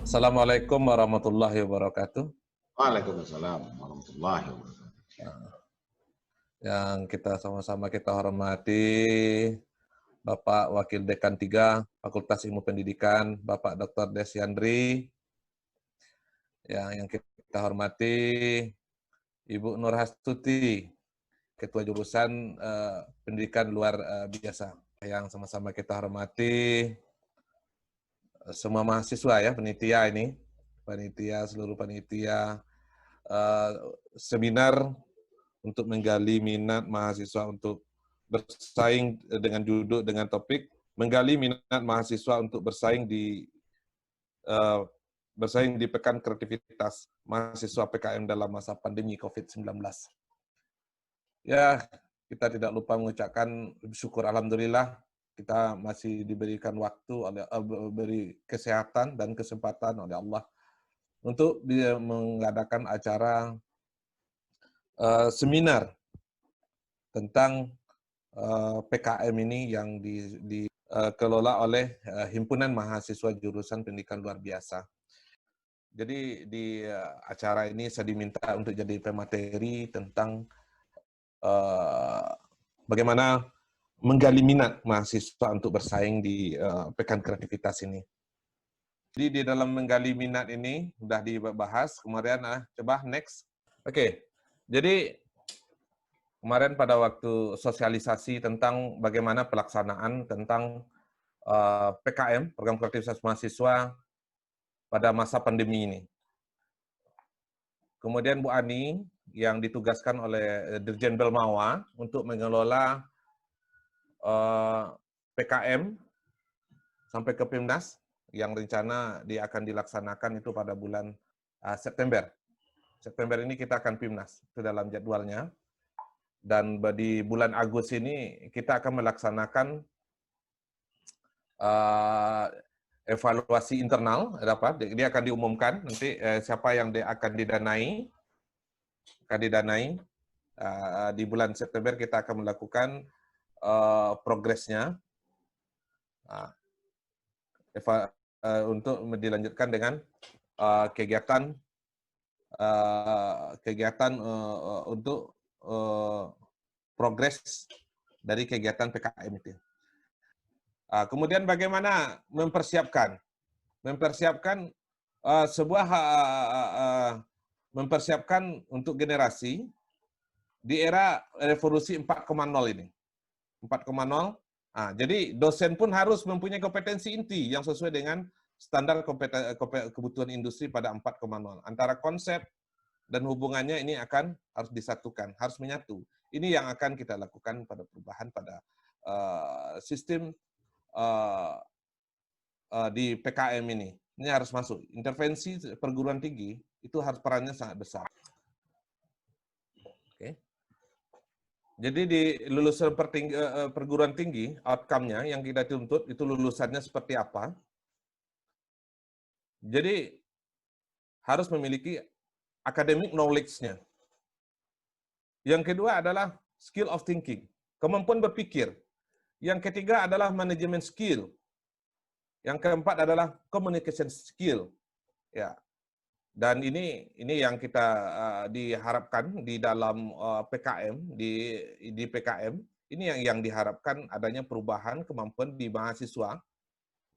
Assalamualaikum warahmatullahi wabarakatuh. Waalaikumsalam warahmatullahi wabarakatuh. Yang kita hormati Bapak Wakil Dekan 3 Fakultas Ilmu Pendidikan, Bapak Dr. Desyandri. Yang kita hormati Ibu Nur Hastuti, Ketua Jurusan Pendidikan Luar Biasa. Yang sama-sama kita hormati semua mahasiswa ya, seluruh panitia seminar untuk menggali minat mahasiswa untuk bersaing dengan topik menggali minat mahasiswa untuk bersaing di Pekan Kreativitas Mahasiswa PKM dalam masa pandemi COVID-19. Ya, kita tidak lupa mengucapkan syukur alhamdulillah kita masih diberikan waktu beri kesehatan dan kesempatan oleh Allah untuk mengadakan acara seminar tentang PKM ini yang dikelola oleh Himpunan Mahasiswa Jurusan Pendidikan Luar Biasa. Jadi di acara ini saya diminta untuk jadi pemateri tentang bagaimana menggali minat mahasiswa untuk bersaing di Pekan Kreativitas ini. Jadi di dalam menggali minat ini sudah dibahas kemarin. Coba next. Oke. Jadi kemarin pada waktu sosialisasi tentang bagaimana pelaksanaan tentang PKM, Program Kreativitas Mahasiswa pada masa pandemi ini. Kemudian Bu Ani yang ditugaskan oleh Dirjen Belmawa untuk mengelola PKM sampai ke PIMNAS yang rencana akan dilaksanakan itu pada bulan September. September ini kita akan PIMNAS, itu dalam jadwalnya. Dan di bulan Agustus ini kita akan melaksanakan evaluasi internal. Dia akan diumumkan nanti siapa yang akan didanai. Di bulan September kita akan melakukan progresnya untuk dilanjutkan dengan kegiatan untuk progres dari kegiatan PKM itu. Kemudian bagaimana mempersiapkan mempersiapkan untuk generasi di era revolusi 4.0 ini. 4.0. Jadi dosen pun harus mempunyai kompetensi inti yang sesuai dengan standar kebutuhan industri pada 4.0. Antara konsep dan hubungannya ini harus disatukan, harus menyatu. Ini yang akan kita lakukan pada perubahan pada sistem di PKM ini. Ini harus masuk. Intervensi perguruan tinggi itu harus perannya sangat besar. Oke. Jadi di lulusan perguruan tinggi, outcome-nya yang kita tuntut itu lulusannya seperti apa. Jadi harus memiliki academic knowledge-nya. Yang kedua adalah skill of thinking, kemampuan berpikir. Yang ketiga adalah manajemen skill. Yang keempat adalah communication skill. Ya. Dan ini yang kita diharapkan di dalam PKM, di PKM, ini yang diharapkan adanya perubahan kemampuan di mahasiswa.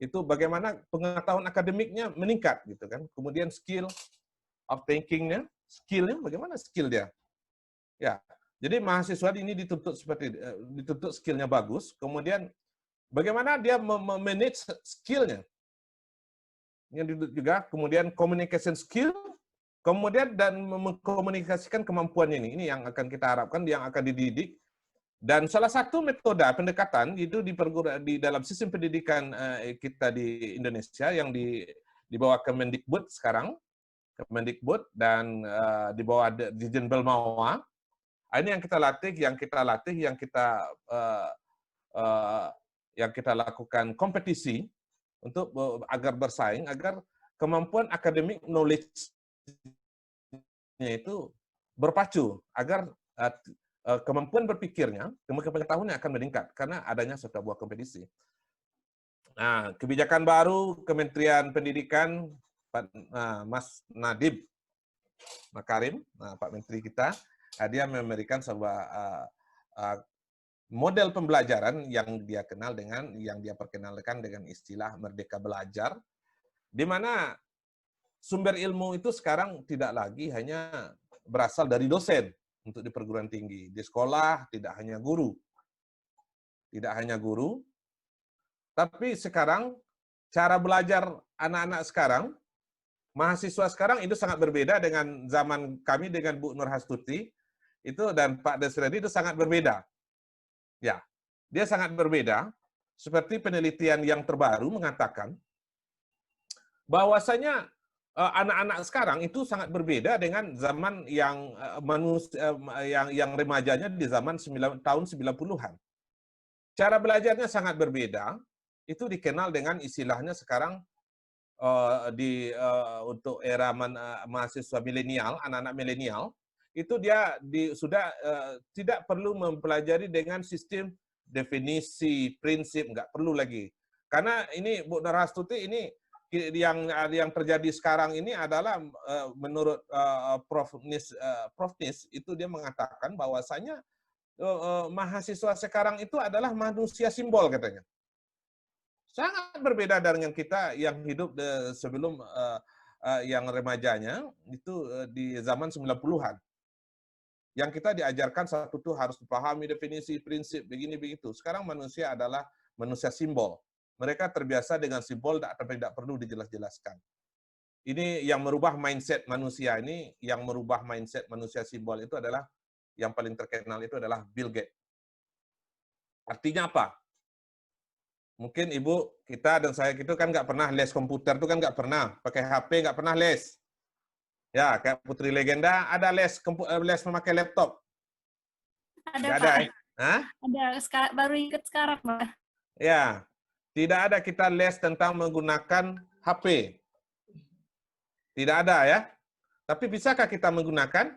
Itu bagaimana pengetahuan akademiknya meningkat gitu kan. Kemudian skill of thinking-nya, skill-nya bagaimana skill dia. Ya. Jadi mahasiswa ini dituntut skill-nya bagus, kemudian bagaimana dia memanage skill-nya. Yang juga kemudian communication skill, kemudian dan mengkomunikasikan kemampuan ini yang akan kita harapkan, yang akan dididik. Dan salah satu metode pendekatan itu di dalam sistem pendidikan kita di Indonesia yang di bawah Kemendikbud sekarang, dan di bawah Dirjen Belmawa. Ini yang kita lakukan kompetisi untuk agar bersaing, agar kemampuan akademik knowledge-nya itu berpacu, agar kemampuan berpikirnya, kemampuan pengetahuannya akan meningkat karena adanya suatu buah kompetisi. Nah, kebijakan baru Kementerian Pendidikan Mas Nadiem Makarim, Pak Menteri kita, dia memberikan sebuah model pembelajaran yang dia perkenalkan dengan istilah Merdeka Belajar, di mana sumber ilmu itu sekarang tidak lagi hanya berasal dari dosen untuk di perguruan tinggi. Di sekolah tidak hanya guru, tapi sekarang cara belajar anak-anak sekarang, mahasiswa sekarang itu sangat berbeda dengan zaman kami dengan Bu Nur Hastuti itu dan Pak Desredi itu sangat berbeda. Ya, dia sangat berbeda. Seperti penelitian yang terbaru mengatakan bahwasanya anak-anak sekarang itu sangat berbeda dengan zaman yang yang remajanya di zaman tahun 90-an. Cara belajarnya sangat berbeda. Itu dikenal dengan istilahnya sekarang untuk era mahasiswa milenial, anak-anak milenial, itu dia sudah tidak perlu mempelajari dengan sistem definisi, prinsip, nggak perlu lagi. Karena ini Bu Narastuti ini yang terjadi sekarang ini adalah menurut Prof. Nis itu dia mengatakan bahwasanya mahasiswa sekarang itu adalah manusia simbol katanya. Sangat berbeda dengan kita yang hidup sebelum yang remajanya itu di zaman 90-an. Yang kita diajarkan satu tuh harus dipahami definisi, prinsip, begini begitu. Sekarang manusia adalah manusia simbol. Mereka terbiasa dengan simbol tapi tidak perlu dijelas-jelaskan. Ini yang merubah mindset manusia ini, yang merubah mindset manusia simbol itu adalah yang paling terkenal itu adalah Bill Gates. Artinya apa? Mungkin Ibu, kita dan saya itu kan nggak pernah les komputer, itu kan nggak pernah. Pakai HP nggak pernah les. Ya, kayak Putri Legenda ada les memakai laptop. Ada, nggak Pak. ada, Hah? Ada, baru ikut sekarang, Pak. Ya, tidak ada kita les tentang menggunakan HP. Tidak ada ya. Tapi bisakah kita menggunakan?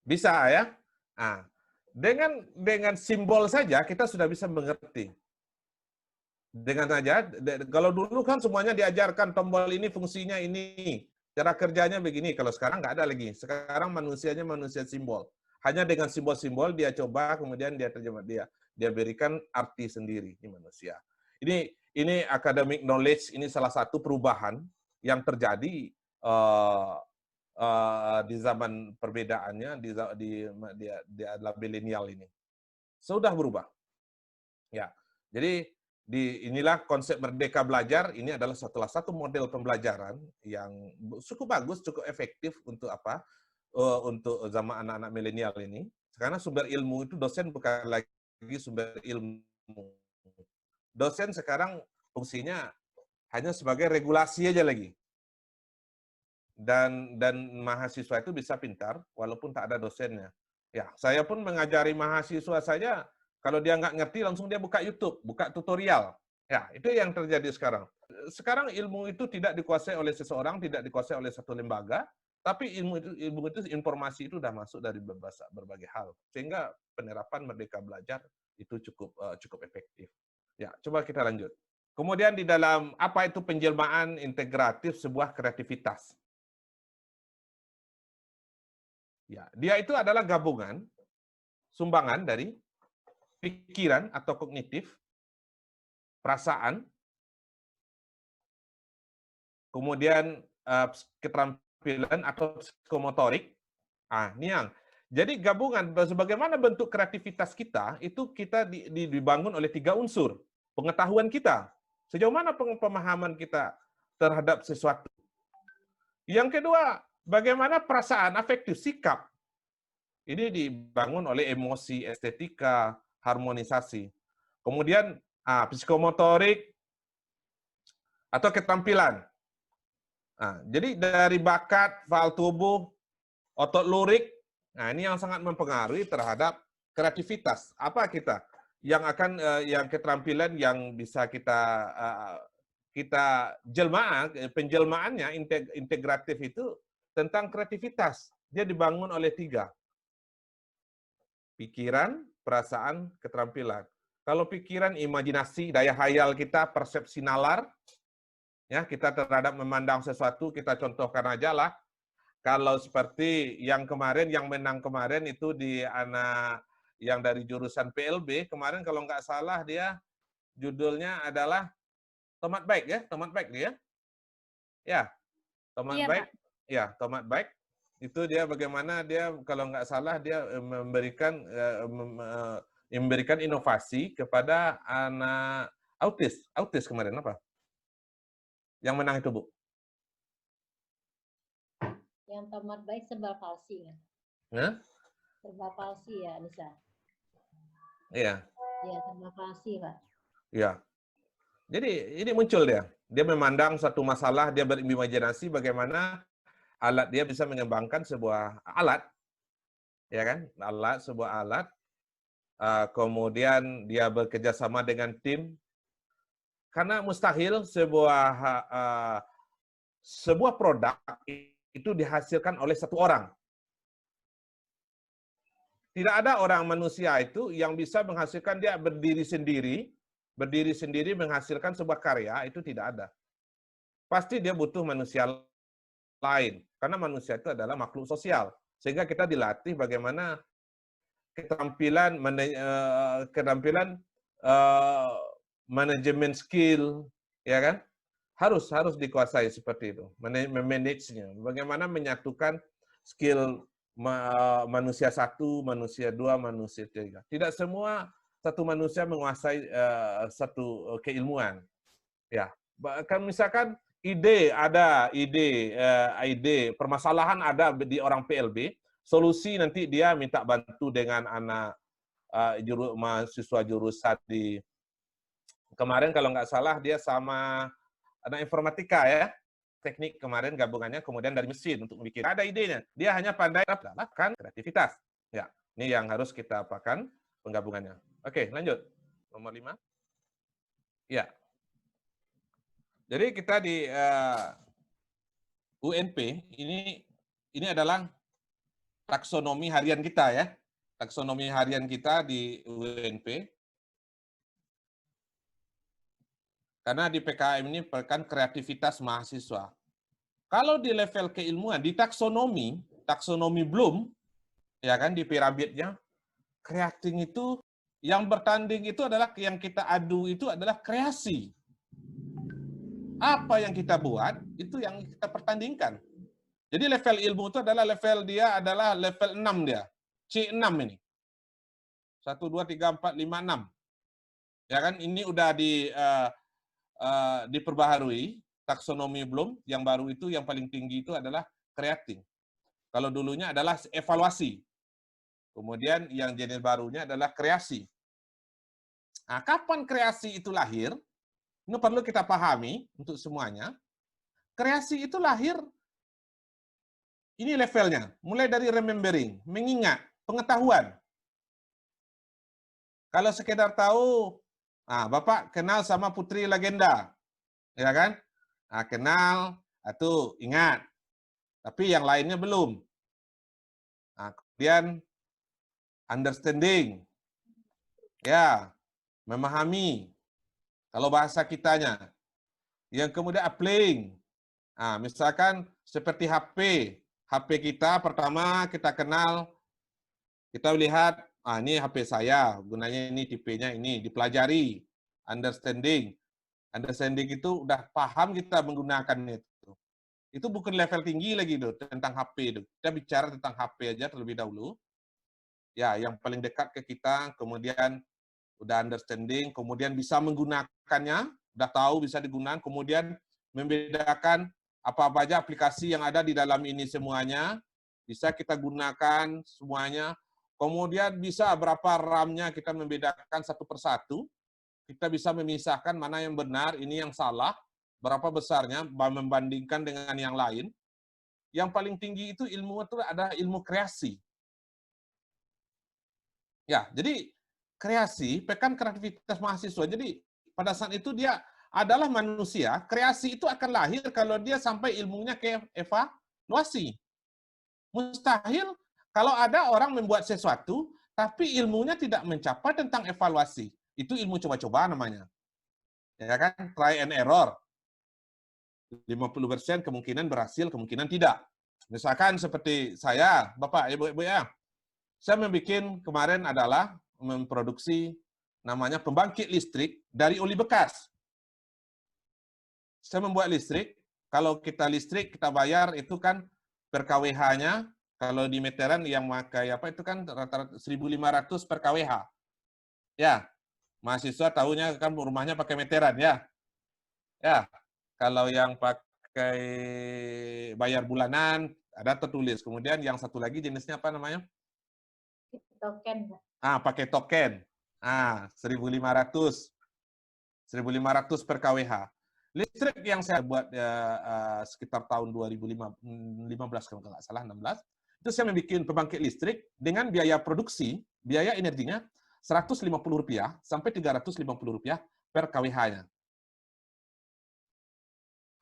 Bisa ya. Nah, dengan simbol saja kita sudah bisa mengerti. Dengan saja, kalau dulu kan semuanya diajarkan tombol ini fungsinya ini, cara kerjanya begini. Kalau sekarang nggak ada lagi. Sekarang manusianya manusia simbol. Hanya dengan simbol-simbol dia coba, kemudian dia terjemah dia berikan arti sendiri ini manusia. Ini academic knowledge, ini salah satu perubahan yang terjadi di zaman perbedaannya di adalah milenial ini. Sudah berubah. Ya. Jadi inilah konsep Merdeka Belajar, ini adalah salah satu model pembelajaran yang cukup bagus, cukup efektif untuk apa? Untuk zaman anak-anak milenial ini. Karena sumber ilmu itu dosen bukan lagi sumber ilmu. Dosen sekarang fungsinya hanya sebagai regulasi aja lagi. Dan mahasiswa itu bisa pintar walaupun tak ada dosennya. Ya, saya pun mengajari mahasiswa saja, kalau dia nggak ngerti langsung dia buka YouTube, buka tutorial. Ya, itu yang terjadi sekarang. Sekarang ilmu itu tidak dikuasai oleh seseorang, tidak dikuasai oleh satu lembaga, tapi ilmu itu informasi itu sudah masuk dari berbagai hal. Sehingga penerapan Merdeka Belajar itu cukup efektif. Ya, coba kita lanjut. Kemudian di dalam apa itu penjelmaan integratif sebuah kreativitas. Ya, dia itu adalah gabungan sumbangan dari pikiran atau kognitif, perasaan, kemudian keterampilan atau psikomotorik. Ini yang jadi gabungan sebagaimana bentuk kreativitas kita itu kita dibangun oleh 3 unsur. Pengetahuan kita, sejauh mana pemahaman kita terhadap sesuatu. Yang kedua, bagaimana perasaan, afektif, sikap. Ini dibangun oleh emosi, estetika, harmonisasi. Kemudian psikomotorik atau keterampilan. Jadi dari bakat, faal tubuh, otot lurik, ini yang sangat mempengaruhi terhadap kreativitas. Apa kita? Yang keterampilan yang bisa kita penjelmaannya integratif itu tentang kreativitas. Dia dibangun oleh 3. Pikiran, perasaan, keterampilan. Kalau pikiran, imajinasi, daya hayal kita, persepsi nalar, Ya, kita terhadap memandang sesuatu, kita contohkan aja lah. Kalau seperti yang kemarin, yang menang kemarin itu di anak yang dari jurusan PLB, kemarin kalau nggak salah dia judulnya adalah tomat baik ya, tomat baik dia. Ya, tomat Iya, baik. Pak. Ya, tomat baik. Itu dia bagaimana dia kalau nggak salah dia memberikan inovasi kepada anak autis kemarin apa? Yang menang itu, Bu. Yang tomat baik sebal palsi kan? Nah, Sebal palsi ya, Nisa? iya. Ya, sebal palsi, Pak. Iya. Jadi ini muncul dia. Dia memandang satu masalah, dia berimajinasi bagaimana alat dia bisa mengembangkan sebuah alat, ya kan? Sebuah alat. Kemudian dia bekerja sama dengan tim. Karena mustahil sebuah produk itu dihasilkan oleh satu orang. Tidak ada orang manusia itu yang bisa menghasilkan dia berdiri sendiri menghasilkan sebuah karya, itu tidak ada. Pasti dia butuh manusia lain, karena manusia itu adalah makhluk sosial. Sehingga kita dilatih bagaimana keterampilan manajemen skill, ya kan? Harus dikuasai seperti itu, memanagenya. Bagaimana menyatukan skill manusia satu, manusia dua, manusia tiga. Tidak semua satu manusia menguasai satu keilmuan. Ya, kan misalkan ide permasalahan ada di orang PLB, solusi nanti dia minta bantu dengan anak mahasiswa jurusan di kemarin kalau nggak salah dia sama anak informatika ya, teknik kemarin gabungannya, kemudian dari mesin untuk bikin. Ada idenya, dia hanya pandai melakukan kreativitas. Ya, ini yang harus kita apakan penggabungannya. Oke, lanjut. Nomor 5. Ya. Jadi kita di UNP, ini adalah taksonomi harian kita ya. Taksonomi harian kita di UNP. Karena di PKM ini merupakan kreativitas mahasiswa. Kalau di level keilmuan, di taksonomi Bloom, ya kan, di piramidnya, creating itu, yang bertanding itu adalah, yang kita adu itu adalah kreasi. Apa yang kita buat, itu yang kita pertandingkan. Jadi level ilmu itu adalah level dia adalah level 6 dia. C6 ini. 1, 2, 3, 4, 5, 6. Ya kan, ini udah diperbaharui, taksonomi Bloom, yang baru itu yang paling tinggi itu adalah creating. Kalau dulunya adalah evaluasi. Kemudian yang jenis barunya adalah kreasi. Nah, kapan kreasi itu lahir? Ini perlu kita pahami untuk semuanya. Kreasi itu lahir, ini levelnya, mulai dari remembering, mengingat, pengetahuan. Kalau sekedar tahu, Bapak kenal sama Putri Legenda, ya kan? Nah, kenal, itu ingat. Tapi yang lainnya belum. Nah, kemudian understanding, ya, memahami. Kalau bahasa kitanya. Yang kemudian applying. Nah, misalkan seperti HP kita pertama kita kenal, kita lihat, ini HP saya, gunanya ini, tipenya ini, dipelajari, understanding. Understanding itu udah paham kita menggunakan itu. Itu bukan level tinggi lagi itu tentang HP itu. Kita bicara tentang HP aja terlebih dahulu. Ya, yang paling dekat ke kita, kemudian udah understanding, kemudian bisa menggunakannya, udah tahu bisa digunakan, kemudian membedakan apa-apa aja aplikasi yang ada di dalam ini semuanya, bisa kita gunakan semuanya, kemudian bisa berapa RAM-nya kita membedakan satu persatu, kita bisa memisahkan mana yang benar, ini yang salah, berapa besarnya, membandingkan dengan yang lain. Yang paling tinggi itu ilmu itu ada ilmu kreasi. Ya, jadi kreasi, pekan kreativitas mahasiswa. Jadi pada saat itu dia adalah manusia, kreasi itu akan lahir kalau dia sampai ilmunya ke evaluasi. Mustahil kalau ada orang membuat sesuatu, tapi ilmunya tidak mencapai tentang evaluasi. Itu ilmu coba-coba namanya. Ya kan? Try and error. 50% kemungkinan berhasil, kemungkinan tidak. Misalkan seperti saya, Bapak, Ibu-ibu ya, saya membuat kemarin adalah memproduksi namanya pembangkit listrik dari oli bekas. Saya membuat listrik, kalau kita listrik, kita bayar itu kan per kWh-nya, kalau di meteran yang pakai apa itu kan rata-rata 1.500 per kWh. Ya, mahasiswa tahunya kan rumahnya pakai meteran ya. Ya, kalau yang pakai bayar bulanan ada tertulis. Kemudian yang satu lagi jenisnya apa namanya? Token, Pak. Pakai token. 1.500 per kWh. Listrik yang saya buat sekitar tahun 2015 kalau nggak salah 16, itu saya membuat pembangkit listrik dengan biaya produksi, biaya energinya Rp150 sampai Rp350 per kWh-nya.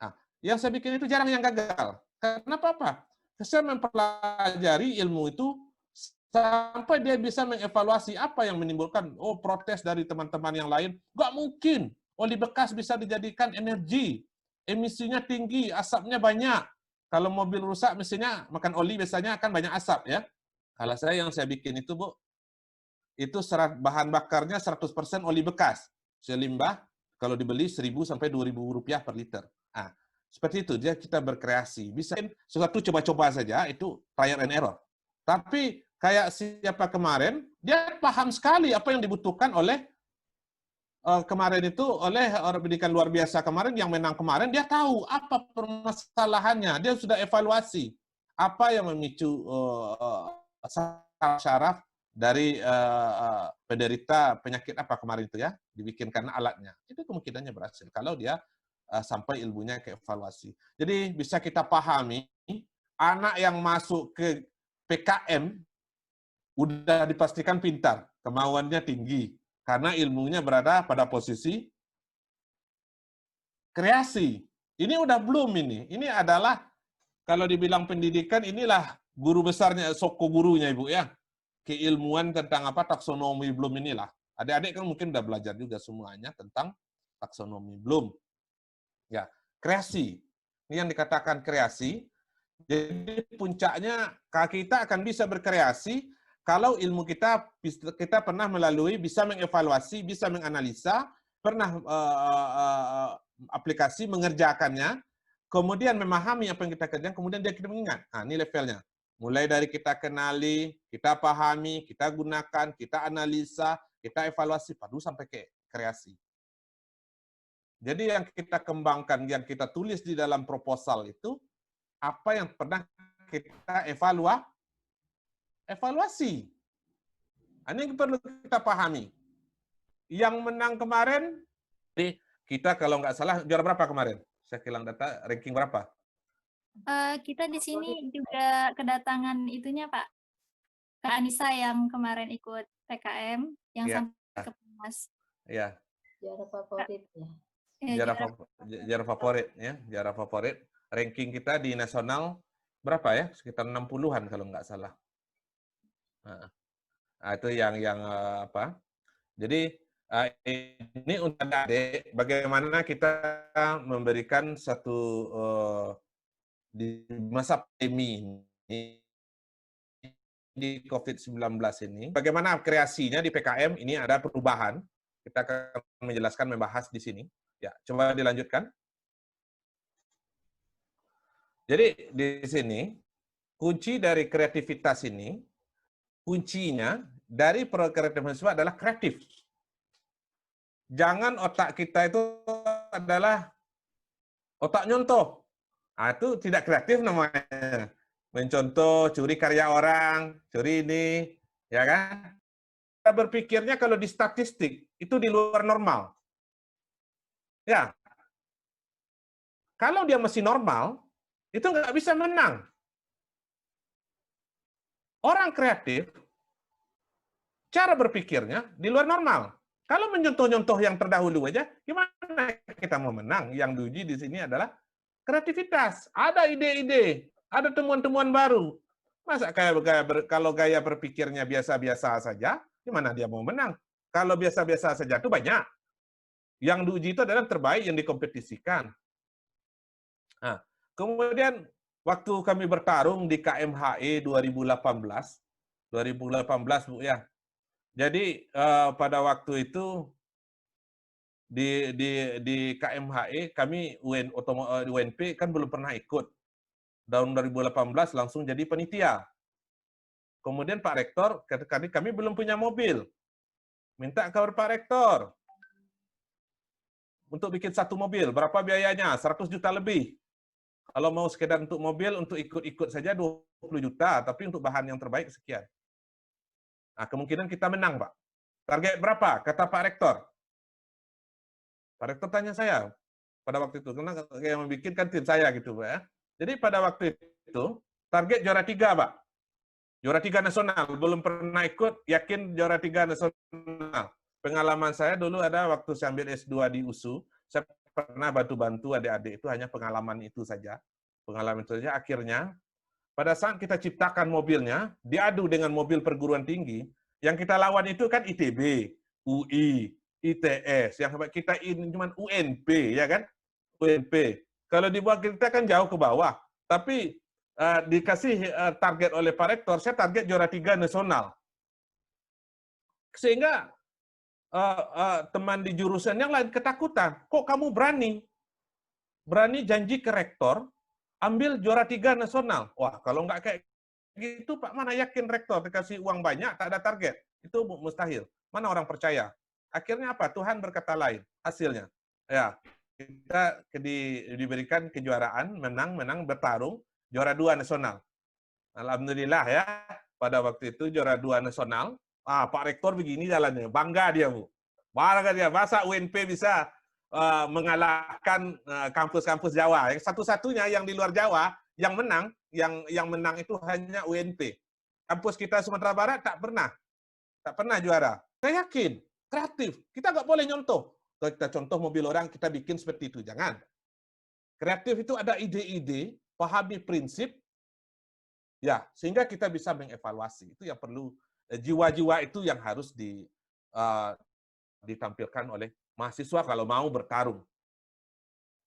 Nah, yang saya bikin itu jarang yang gagal. Kenapa apa? Saya mempelajari ilmu itu sampai dia bisa mengevaluasi apa yang menimbulkan protes dari teman-teman yang lain. Nggak mungkin oli bekas bisa dijadikan energi, emisinya tinggi, asapnya banyak. Kalau mobil rusak mesinnya makan oli biasanya akan banyak asap ya. Kalau yang saya bikin itu Bu, itu bahan bakarnya 100% oli bekas. Selimbah kalau dibeli 1.000 sampai 2.000 rupiah per liter. Seperti itu dia kita berkreasi. Bisa sesuatu coba-coba saja itu trial and error. Tapi kayak siapa kemarin, dia paham sekali apa yang dibutuhkan oleh kemarin itu oleh orang pendidikan luar biasa kemarin yang menang kemarin, dia tahu apa permasalahannya, dia sudah evaluasi apa yang memicu syaraf dari penderita penyakit apa kemarin itu ya, dibikinkan alatnya. Itu kemungkinannya berhasil kalau dia sampai ilmunya ke evaluasi. Jadi bisa kita pahami anak yang masuk ke PKM udah dipastikan pintar, kemauannya tinggi, karena ilmunya berada pada posisi kreasi. Ini udah belum ini. Ini adalah, kalau dibilang pendidikan, inilah guru besarnya, soko gurunya Ibu ya. Keilmuan tentang apa, taksonomi belum inilah. Adik-adik kan mungkin udah belajar juga semuanya tentang taksonomi belum. Ya, kreasi. Ini yang dikatakan kreasi. Jadi puncaknya kita akan bisa berkreasi kalau ilmu kita pernah melalui, bisa mengevaluasi, bisa menganalisa, pernah aplikasi mengerjakannya, kemudian memahami apa yang kita kerjakan, kemudian kita mengingat. Ini levelnya. Mulai dari kita kenali, kita pahami, kita gunakan, kita analisa, kita evaluasi, padu sampai ke kreasi. Jadi yang kita kembangkan, yang kita tulis di dalam proposal itu, apa yang pernah kita evaluasi. Ini yang perlu kita pahami. Yang menang kemarin, kita kalau nggak salah, juara berapa kemarin? Saya hilang data, ranking berapa? Kita di sini juga kedatangan itunya Pak, Kak Anissa yang kemarin ikut PKM, yang sampai ke PAS. Iya. Juara favorit ya. Juara favorit ya, juara favorit. Ranking kita di nasional berapa ya? Sekitar 60-an kalau nggak salah. Itu yang apa? Jadi ini untuk adik, bagaimana kita memberikan satu di masa pandemi ini, di COVID-19 ini, bagaimana kreasinya di PKM ini ada perubahan. Kita akan menjelaskan, membahas di sini. Ya, coba dilanjutkan. Jadi di sini kunci dari kreativitas ini, kuncinya dari kreativitas adalah kreatif. Jangan otak kita itu adalah otak nyontoh. Itu tidak kreatif namanya. Mencontoh, curi karya orang, curi ini, ya kan? Kita berpikirnya kalau di statistik itu di luar normal. Ya. Kalau dia masih normal, itu nggak bisa menang. Orang kreatif, cara berpikirnya di luar normal. Kalau menyontoh-nyontoh yang terdahulu aja, gimana kita mau menang? Yang diuji di sini adalah kreativitas. Ada ide-ide, ada temuan-temuan baru. Masa kalau gaya berpikirnya biasa-biasa saja, gimana dia mau menang? Kalau biasa-biasa saja itu banyak. Yang diuji itu adalah terbaik yang dikompetisikan. Nah, kemudian waktu kami bertarung di KMHE 2018 Bu ya. Jadi pada waktu itu di KMHE kami UNP kan belum pernah ikut. Tahun 2018 langsung jadi panitia. Kemudian Pak Rektor, kami belum punya mobil. Minta ke Pak Rektor untuk bikin satu mobil. Berapa biayanya? 100 juta lebih. Kalau mau sekedar untuk mobil, untuk ikut-ikut saja 20 juta, tapi untuk bahan yang terbaik sekian. Nah, kemungkinan kita menang, Pak. Target berapa? Kata Pak Rektor. Pak Rektor tanya saya pada waktu itu, karena yang membuat kan tim saya gitu, Pak ya. Jadi pada waktu itu, target juara 3, Pak. Juara 3 nasional, belum pernah ikut, yakin juara 3 nasional. Pengalaman saya dulu ada waktu saya ambil S2 di USU, saya pernah bantu-bantu adik-adik, itu hanya pengalaman itu saja. Pengalaman itu saja, akhirnya pada saat kita ciptakan mobilnya, diadu dengan mobil perguruan tinggi, yang kita lawan itu kan ITB, UI, ITS, yang kita ini cuma UNP, ya kan? UNP. Kalau dibuat kita kan jauh ke bawah, tapi dikasih target oleh Pak Rektor, saya target juara 3 nasional. Sehingga teman di jurusan yang lain ketakutan. Kok kamu berani janji ke Rektor, ambil juara 3 nasional? Wah, kalau nggak kayak gitu, Pak, mana yakin Rektor dikasih uang banyak, tak ada target. Itu mustahil. Mana orang percaya? Akhirnya apa? Tuhan berkata lain hasilnya. Ya, kita diberikan kejuaraan, menang, bertarung, juara 2 nasional. Alhamdulillah ya, pada waktu itu juara 2 nasional. Pak Rektor begini jalannya, bangga dia, Bu. Bangga dia, masa UNP bisa mengalahkan kampus-kampus Jawa. Yang satu-satunya yang di luar Jawa yang menang, yang menang itu hanya UNP. Kampus kita Sumatera Barat tak pernah juara. Saya yakin, kreatif. Kita nggak boleh nyontoh. Kalau kita contoh mobil orang, kita bikin seperti itu. Jangan. Kreatif itu ada ide-ide, pahami prinsip, ya, sehingga kita bisa mengevaluasi. Itu yang perlu, jiwa-jiwa itu yang harus ditampilkan oleh mahasiswa kalau mau bertarung.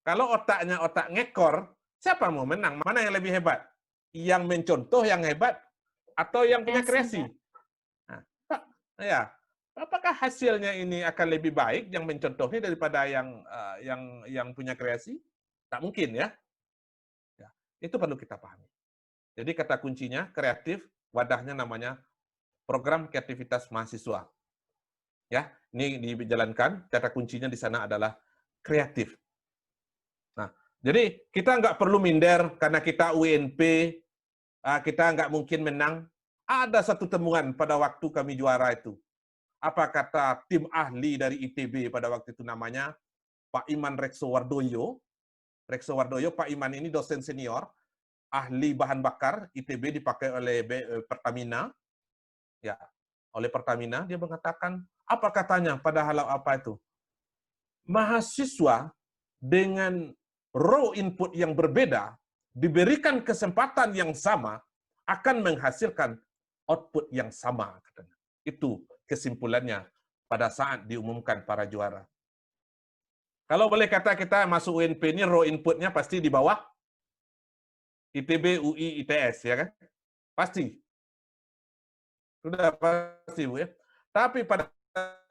Kalau otaknya otak ngekor, siapa mau menang? Mana yang lebih hebat? Yang mencontoh yang hebat atau yang punya kreasi? Nah, ya, apakah hasilnya ini akan lebih baik yang mencontohnya daripada yang punya kreasi? Tak mungkin ya. Ya, itu perlu kita pahami. Jadi kata kuncinya kreatif, wadahnya namanya program kreativitas mahasiswa. Ya, ini dijalankan, kata kuncinya di sana adalah kreatif. Nah, jadi kita nggak perlu minder karena kita UNP, kita nggak mungkin menang. Ada satu temuan pada waktu kami juara itu. Apa kata tim ahli dari ITB pada waktu itu, namanya Pak Iman Reksowardoyo. Pak Iman ini dosen senior, ahli bahan bakar, ITB dipakai oleh Pertamina. Ya, oleh Pertamina, dia mengatakan, apa katanya pada hal apa itu? Mahasiswa dengan raw input yang berbeda, diberikan kesempatan yang sama, akan menghasilkan output yang sama, katanya. Itu kesimpulannya pada saat diumumkan para juara. Kalau boleh kata kita masuk UNP ini raw inputnya pasti di bawah ITB, UI, ITS, ya kan? Pasti. Sudah pasti, Bu ya. Tapi pada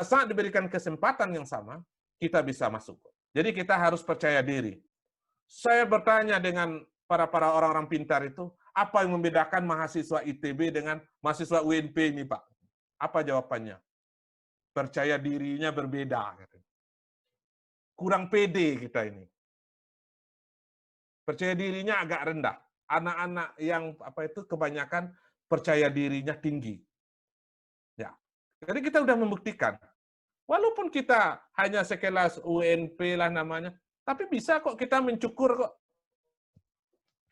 saat diberikan kesempatan yang sama, kita bisa masuk. Jadi kita harus percaya diri. Saya bertanya dengan para orang-orang pintar itu, apa yang membedakan mahasiswa ITB dengan mahasiswa UNP ini, Pak? Apa jawabannya? Percaya dirinya berbeda. Kurang pede kita ini. Percaya dirinya agak rendah. Anak-anak yang kebanyakan percaya dirinya tinggi. Ya. Jadi kita sudah membuktikan. Walaupun kita hanya sekelas UNP lah namanya, tapi bisa kok kita mencukur kok.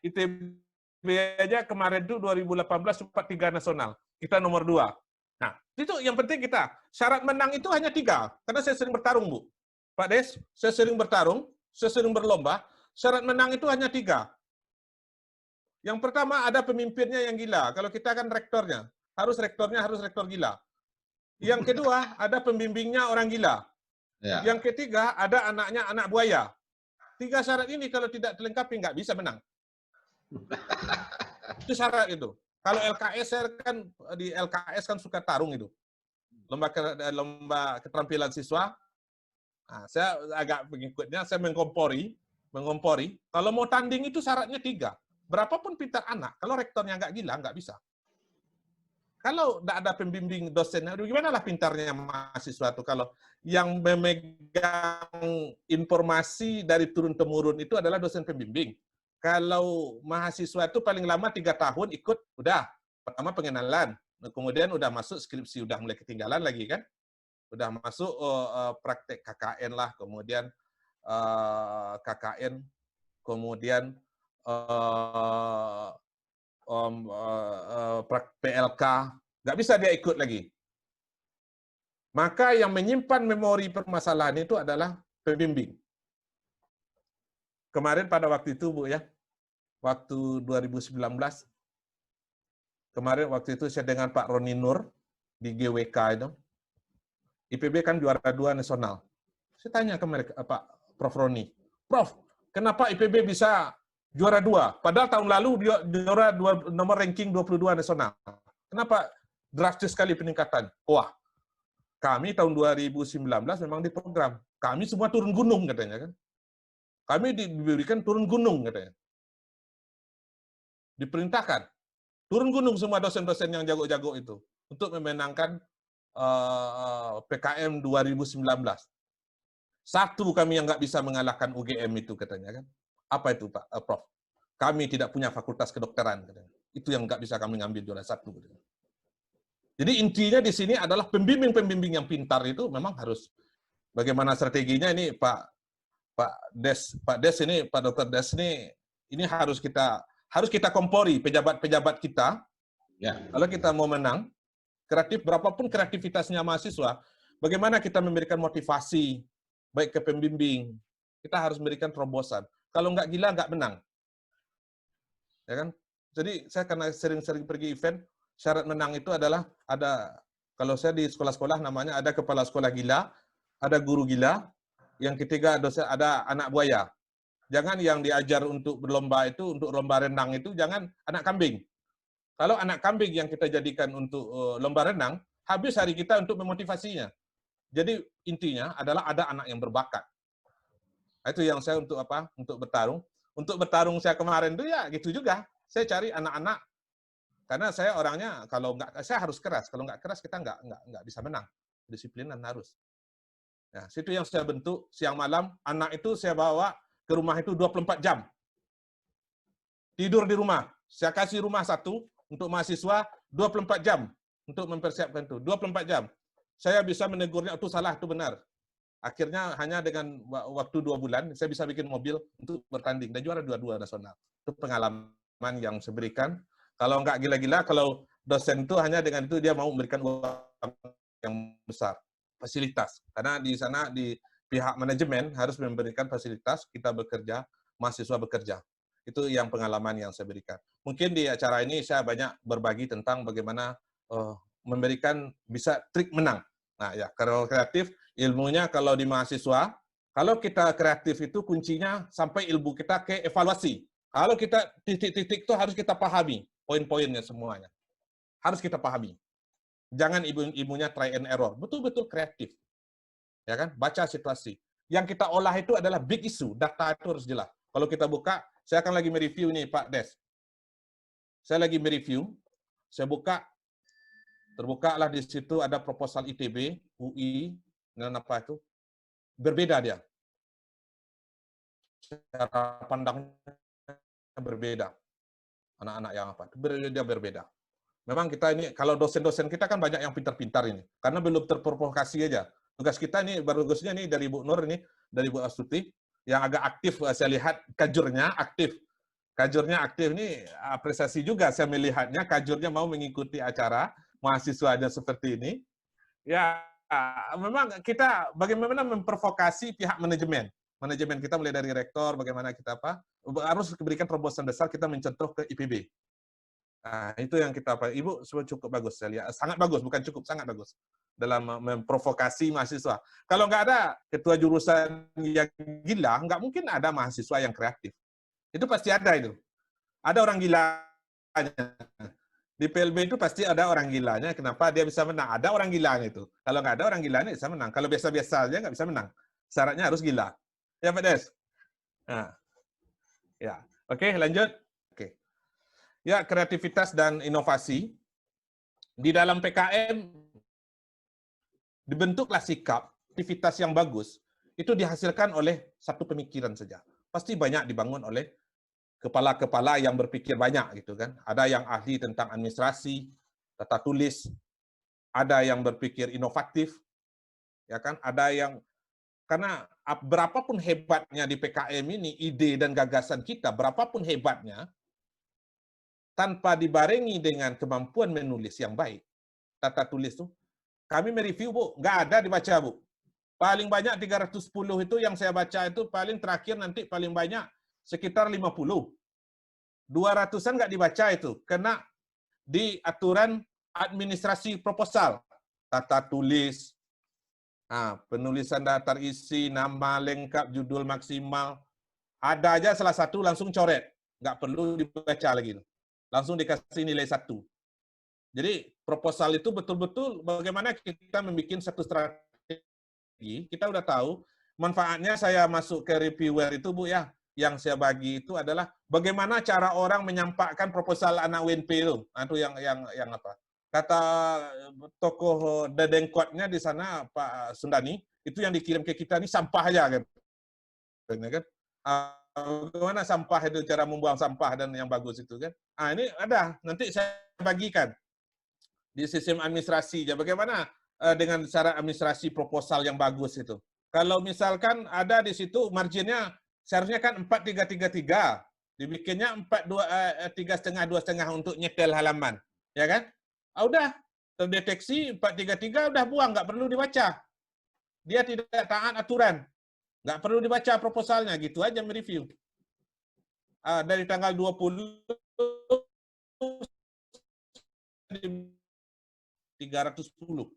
ITB aja kemarin tuh 2018 sempat 3 nasional. Kita nomor 2. Nah, itu yang penting kita. Syarat menang itu hanya 3. Karena saya sering bertarung, Bu. Pak Des, saya sering bertarung, saya sering berlomba. Syarat menang itu hanya 3. Yang pertama ada pemimpinnya yang gila. Kalau kita kan rektornya. Rektornya harus rektor gila. Yang kedua, ada pembimbingnya orang gila. Ya. Yang ketiga, ada anaknya anak buaya. 3 syarat ini kalau tidak dilengkapi nggak bisa menang. Itu syarat itu. Kalau LKS saya kan di LKS kan suka tarung itu. Lomba keterampilan siswa. Nah, saya agak mengikutnya, saya mengompori. Kalau mau tanding itu syaratnya 3. Berapapun pintar anak, kalau rektornya nggak gila, nggak bisa. Kalau tidak ada pembimbing dosennya, gimana lah pintarnya mahasiswa itu? Kalau yang memegang informasi dari turun-temurun itu adalah dosen pembimbing. Kalau mahasiswa itu paling lama 3 tahun ikut, udah. Pertama pengenalan, kemudian udah masuk skripsi, udah mulai ketinggalan lagi kan? Udah masuk praktek KKN lah, kemudian KKN, kemudian PLK, nggak bisa dia ikut lagi. Maka yang menyimpan memori permasalahan itu adalah pembimbing. Kemarin pada waktu itu, Bu, ya, waktu 2019, kemarin waktu itu saya dengan Pak Roni Nur di GWK itu, IPB kan juara 2 nasional. Saya tanya ke mereka, Pak Prof Roni, Prof, kenapa IPB bisa juara 2? Padahal tahun lalu dia juara nomor ranking 22 nasional. Kenapa drastis sekali peningkatan? Wah, kami tahun 2019 memang diprogram. Kami semua turun gunung katanya kan. Kami diberikan turun gunung katanya. Diperintahkan turun gunung semua dosen-dosen yang jago-jago itu untuk memenangkan PKM 2019. Satu kami yang nggak bisa mengalahkan UGM itu katanya kan. Apa itu Pak Prof? Kami tidak punya fakultas kedokteran katanya. Itu yang nggak bisa kami ngambil juara 1 katanya. Jadi intinya di sini adalah pembimbing-pembimbing yang pintar itu memang harus bagaimana strateginya ini Pak Des ini Pak Dr. Des ini harus kita kompori pejabat-pejabat kita. Ya. Kalau kita mau menang, kreatif berapapun kreativitasnya mahasiswa, bagaimana kita memberikan motivasi baik ke pembimbing, kita harus memberikan terobosan. Kalau nggak gila nggak menang, ya kan? Jadi saya karena sering-sering pergi event, syarat menang itu adalah ada, kalau saya di sekolah-sekolah namanya ada kepala sekolah gila, ada guru gila, yang ketiga ada anak buaya. Jangan yang diajar untuk berlomba itu, untuk lomba renang itu, jangan anak kambing. Kalau anak kambing yang kita jadikan untuk lomba renang, habis hari kita untuk memotivasinya. Jadi intinya adalah ada anak yang berbakat. Itu yang saya untuk apa? Untuk bertarung. Untuk bertarung saya kemarin itu ya gitu juga. Saya cari anak-anak karena saya orangnya kalau nggak, saya harus keras. Kalau nggak keras kita nggak bisa menang. Disiplinan harus. Nah, situ yang saya bentuk siang malam. Anak itu saya bawa ke rumah itu 24 jam. Tidur di rumah. Saya kasih rumah satu untuk mahasiswa 24 jam untuk mempersiapkan itu. 24 jam. Saya bisa menegurnya, itu salah, itu benar. Akhirnya hanya dengan waktu 2 bulan, saya bisa bikin mobil untuk bertanding. Dan juara 2 nasional. Itu pengalaman yang saya berikan. Kalau nggak gila-gila, kalau dosen itu hanya dengan itu dia mau memberikan uang yang besar. Fasilitas. Karena di sana, di pihak manajemen harus memberikan fasilitas, kita bekerja, mahasiswa bekerja. Itu yang pengalaman yang saya berikan. Mungkin di acara ini saya banyak berbagi tentang bagaimana memberikan bisa trik menang. Nah ya, kalau kreatif, ilmunya kalau di mahasiswa, kalau kita kreatif itu kuncinya sampai ilmu kita ke evaluasi. Kalau kita titik-titik itu harus kita pahami, poin-poinnya semuanya. Harus kita pahami. Jangan ilmunya try and error. Betul-betul kreatif. Ya kan? Baca situasi. Yang kita olah itu adalah big issue. Data itu harus jelas. Kalau kita buka, saya akan lagi mereview nih Pak Des. Saya lagi mereview, saya buka, terbuka lah di situ ada proposal ITB, UI, dan apa itu, berbeda dia. Cara pandangnya berbeda. Anak-anak yang apa, dia berbeda. Memang kita ini, kalau dosen-dosen kita kan banyak yang pintar-pintar ini, karena belum terprovokasi aja. Tugas kita ini, bagusnya nih dari Bu Nur ini, dari Bu Astuti, yang agak aktif, saya lihat kajurnya aktif. Kajurnya aktif ini apresiasi juga saya melihatnya, kajurnya mau mengikuti acara, mahasiswanya seperti ini. Ya, memang kita bagaimana memprovokasi pihak manajemen. Manajemen kita mulai dari rektor, bagaimana kita apa, harus diberikan terobosan besar, kita mencontoh ke IPB. Nah, itu yang kita apa. Ibu cukup bagus saya lihat, sangat bagus, bukan cukup, sangat bagus. dalam memprovokasi mahasiswa. Kalau nggak ada ketua jurusan yang gila, nggak mungkin ada mahasiswa yang kreatif. Itu pasti ada itu. Ada orang gilanya. Di PLB itu pasti ada orang gilanya. Kenapa dia bisa menang? Ada orang gilanya itu. Kalau nggak ada orang gilanya bisa menang. Kalau biasa-biasa aja nggak bisa menang. Syaratnya harus gila. Ya, Pak Des? Nah, ya. Oke, lanjut. Oke. Ya, kreativitas dan inovasi. Di dalam PKM dibentuklah sikap, aktivitas yang bagus, itu dihasilkan oleh satu pemikiran saja. Pasti banyak dibangun oleh kepala-kepala yang berpikir banyak gitu kan. Ada yang ahli tentang administrasi, tata tulis, ada yang berpikir inovatif, ya kan? Ada yang karena berapapun hebatnya di PKM ini ide dan gagasan kita, berapapun hebatnya, tanpa dibarengi dengan kemampuan menulis yang baik, tata tulis tuh, kami mereview Bu, nggak ada dibaca Bu. Paling banyak 310 itu yang saya baca itu paling terakhir nanti paling banyak sekitar 50. 200-an nggak dibaca itu, kena di aturan administrasi proposal, tata tulis, penulisan daftar isi, nama lengkap, judul maksimal, ada aja salah satu langsung coret, nggak perlu dibaca lagi, langsung dikasih nilai 1. Jadi proposal itu betul-betul bagaimana kita membuat satu strategi, kita udah tahu manfaatnya. Saya masuk ke reviewer itu Bu ya, yang saya bagi itu adalah bagaimana cara orang menyampaikan proposal anak UNP itu. Itu yang apa? Kata tokoh dedengkotnya di sana Pak Sundani, itu yang dikirim ke kita ini sampah aja kan. Kan? Bagaimana sampah itu, cara membuang sampah dan yang bagus itu kan. Ini ada, nanti saya bagikan di sistem administrasi. Bagaimana dengan cara administrasi proposal yang bagus itu. Kalau misalkan ada di situ marginnya seharusnya kan 4-3-3-3, dibikinnya 3,5 2,5 untuk nyetel halaman, ya kan? Udah terdeteksi 4-3-3, udah buang, nggak perlu dibaca. Dia tidak taat aturan, nggak perlu dibaca proposalnya, gitu aja mereview. Dari tanggal 20 310.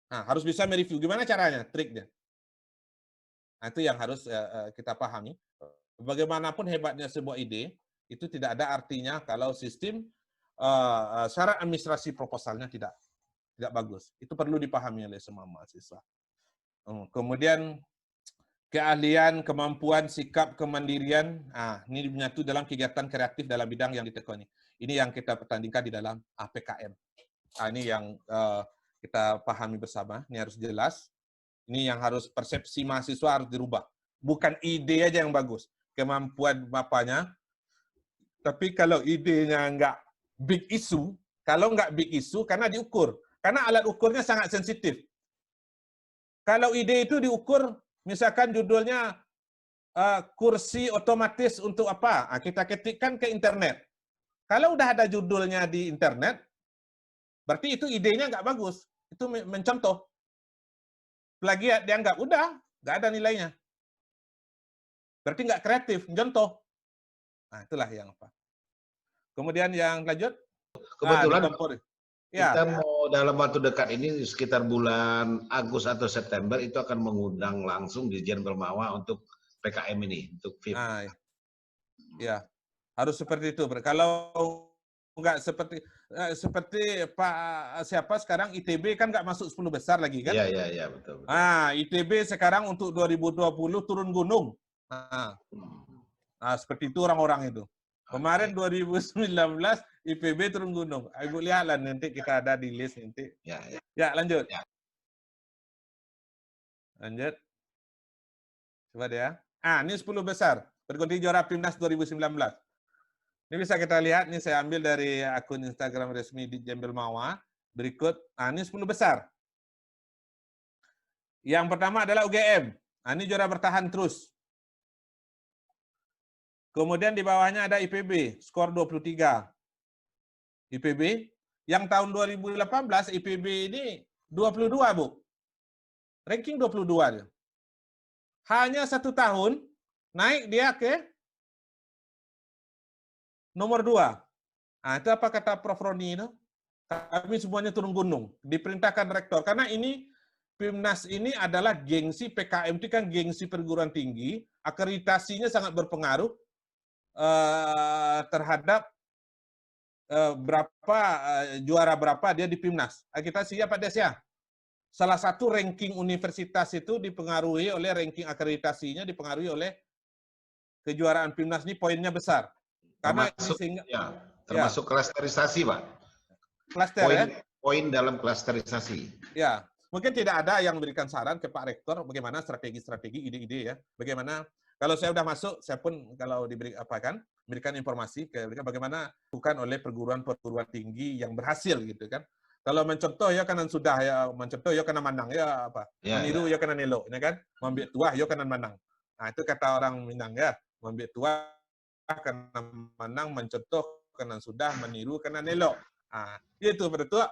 Harus bisa mereview. Gimana caranya? Triknya. Itu yang harus kita pahami. Bagaimanapun hebatnya sebuah ide, itu tidak ada artinya kalau sistem syarat administrasi proposalnya tidak bagus. Itu perlu dipahami oleh semua mahasiswa. Kemudian keahlian, kemampuan, sikap, kemandirian. Ini menyatu dalam kegiatan kreatif dalam bidang yang ditekuni. Ini yang kita pertandingkan di dalam PKM. Ini yang kita pahami bersama. Ini harus jelas. Ini yang harus persepsi mahasiswa harus dirubah. Bukan ide aja yang bagus, kemampuan bapaknya. Tapi kalau idenya nggak big issue, kalau nggak big issue, karena diukur. Karena alat ukurnya sangat sensitif. Kalau ide itu diukur, misalkan judulnya kursi otomatis untuk apa? Kita ketikkan ke internet. Kalau udah ada judulnya di internet, berarti itu idenya nggak bagus. Itu mencontoh. Plagiat dianggap, udah, nggak ada nilainya. Berarti nggak kreatif, contoh. Itulah yang apa. Kemudian yang lanjut. Kebetulan ya. kita mau dalam waktu dekat ini sekitar bulan Agustus atau September itu akan mengundang langsung Dirjen Belmawa untuk PKM ini, untuk VIP. Ya, harus seperti itu. Kalau nggak seperti Pak siapa sekarang ITB kan nggak masuk 10 besar lagi kan? Iya, betul. ITB sekarang untuk 2020 turun gunung. Seperti itu orang-orang itu. Kemarin 2019 IPB turun gunung. Ibu lihatlah nanti kita ada di list nanti. Ya, lanjut. Lanjut. Coba deh ya. Ini 10 besar. Berganti juara Pimnas 2019. Ini bisa kita lihat, ini saya ambil dari akun Instagram resmi di Dirjen Belmawa. Berikut, ini 10 besar. Yang pertama adalah UGM. Ini juara bertahan terus. Kemudian di bawahnya ada IPB, skor 23. IPB, yang tahun 2018 IPB ini 22, Bu. Ranking 22. Hanya 1 tahun, naik dia ke nomor 2. Itu apa kata Prof. Roni itu? Kami semuanya turun gunung, diperintahkan rektor. Karena ini, PIMNAS ini adalah gengsi, PKM itu kan gengsi perguruan tinggi, akreditasinya sangat berpengaruh terhadap juara berapa dia di PIMNAS. Akreditasi ya Pak Des ya? Salah satu ranking universitas itu dipengaruhi oleh ranking akreditasinya, dipengaruhi oleh kejuaraan PIMNAS ini poinnya besar. Karena Termasuk, sehingga, ya, termasuk klasterisasi, Pak. klaster ya. Poin dalam klasterisasi. Ya, mungkin tidak ada yang memberikan saran ke Pak Rektor bagaimana strategi-strategi, ide-ide ya. Bagaimana kalau saya sudah masuk, saya pun kalau diberi memberikan informasi ke mereka bagaimana bukan oleh perguruan-perguruan tinggi yang berhasil gitu kan. Kalau mencontoh ya kanan sudah ya, mencontoh ya kanan manang ya apa. Ya, Meniru ya kanan elok, ya kan? Membiak tua ya kanan manang. Nah, itu kata orang Minang ya, membiak tua kanan manang, mencontoh kanan sudah, meniru kanan elok. Ah, itu betul.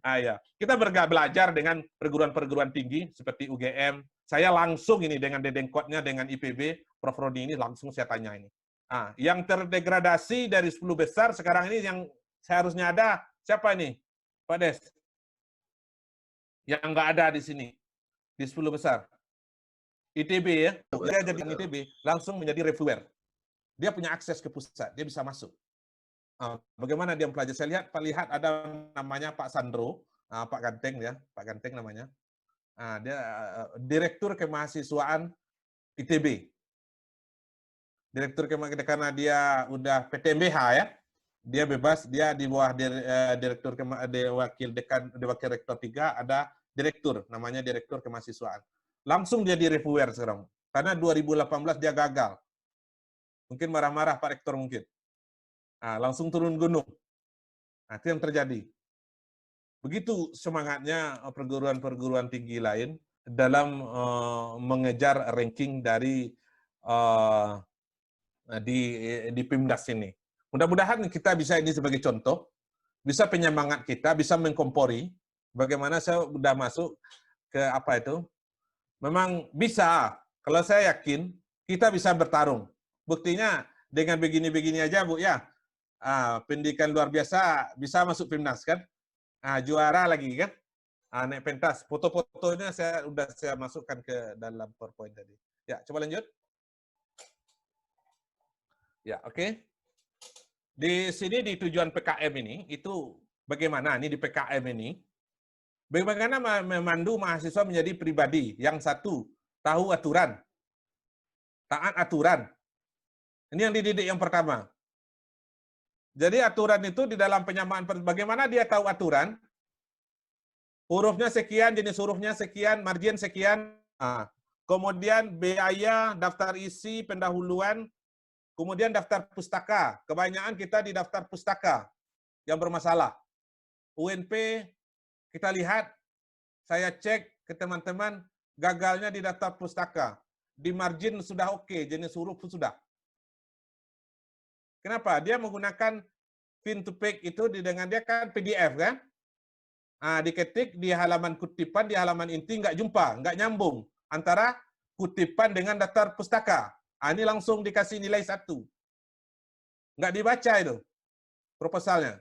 Ya. Kita belajar dengan perguruan-perguruan tinggi seperti UGM. Saya langsung ini dengan dedengkotnya dengan IPB, Prof. Rodi ini langsung saya tanya ini. Yang terdegradasi dari 10 besar sekarang ini yang seharusnya ada siapa ini? Pak Des. Yang nggak ada di sini di 10 besar. ITB ya. Dia jadi ITB langsung menjadi reviewer. Dia punya akses ke pusat, dia bisa masuk. Bagaimana dia mempelajari? Saya lihat ada namanya Pak Sandro, Pak Ganteng ya, Pak Ganteng namanya. Dia direktur kemahasiswaan ITB. Direktur kemahasiswaan karena dia udah PTMBH ya. Dia bebas, dia di bawah direktur wakil rektor 3 ada direktur namanya direktur kemahasiswaan. Langsung dia di reviewer sekarang. Karena 2018 dia gagal. Mungkin marah-marah Pak Rektor mungkin. Langsung turun gunung. Itu yang terjadi. Begitu semangatnya perguruan-perguruan tinggi lain dalam mengejar ranking dari di PIMNAS ini. Mudah-mudahan kita bisa ini sebagai contoh, bisa penyemangat kita, bisa mengkompori bagaimana saya sudah masuk ke apa itu. Memang bisa, kalau saya yakin kita bisa bertarung. Buktinya dengan begini-begini aja Bu ya. Pendidikan luar biasa bisa masuk PIMNAS kan? Juara lagi kan? Naik pentas. Foto-fotonya saya masukkan ke dalam PowerPoint tadi. Ya, coba lanjut. Ya, oke. Di sini di tujuan PKM ini itu bagaimana ini di PKM ini? Bagaimana memandu mahasiswa menjadi pribadi yang satu tahu aturan, taat aturan. Ini yang dididik yang pertama. Jadi aturan itu di dalam penyamaan, bagaimana dia tahu aturan, hurufnya sekian, jenis hurufnya sekian, margin sekian, kemudian biaya, daftar isi, pendahuluan, kemudian daftar pustaka. Kebanyakan kita di daftar pustaka yang bermasalah. UNP, kita lihat, saya cek ke teman-teman, gagalnya di daftar pustaka. Di margin sudah oke, jenis huruf sudah. Kenapa? Dia menggunakan pin to pick itu dengan dia kan PDF kan? Diketik di halaman kutipan, di halaman inti nggak jumpa, nggak nyambung antara kutipan dengan daftar pustaka. Ini langsung dikasih nilai 1. Nggak dibaca itu proposalnya.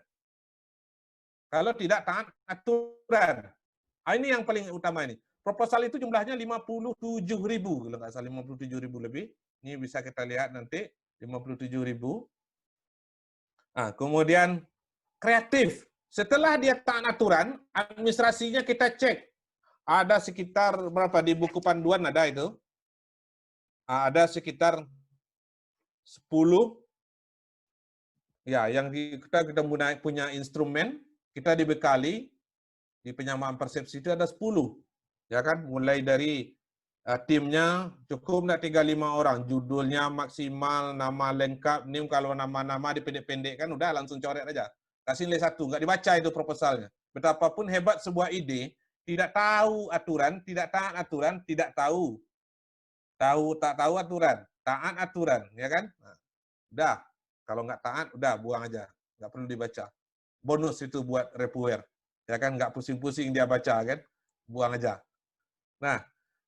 Kalau tidak taat aturan. Ini yang paling utama ini. Proposal itu jumlahnya 57.000, kalau nggak salah 57.000 lebih. Ini bisa kita lihat nanti 57.000. Kemudian kreatif. Setelah dia taat aturan, administrasinya kita cek. Ada sekitar berapa di buku panduan ada itu? Ada sekitar 10. Ya, yang kita punya instrumen, kita dibekali di penyamaan persepsi itu ada 10. Ya kan, mulai dari timnya cukup nggak 35 orang, judulnya maksimal, nama lengkap, nih kalau nama-nama dipendek-pendek kan udah langsung coret aja. Kasih nilai 1, nggak dibaca itu proposalnya. Betapapun hebat sebuah ide, tidak tahu aturan, tidak taat aturan, tidak tahu. Tak tahu aturan, taat aturan, ya kan? Udah, kalau nggak taat, udah buang aja, nggak perlu dibaca. Bonus itu buat reviewer, ya kan? Nggak pusing-pusing dia baca, kan? Buang aja. Nah,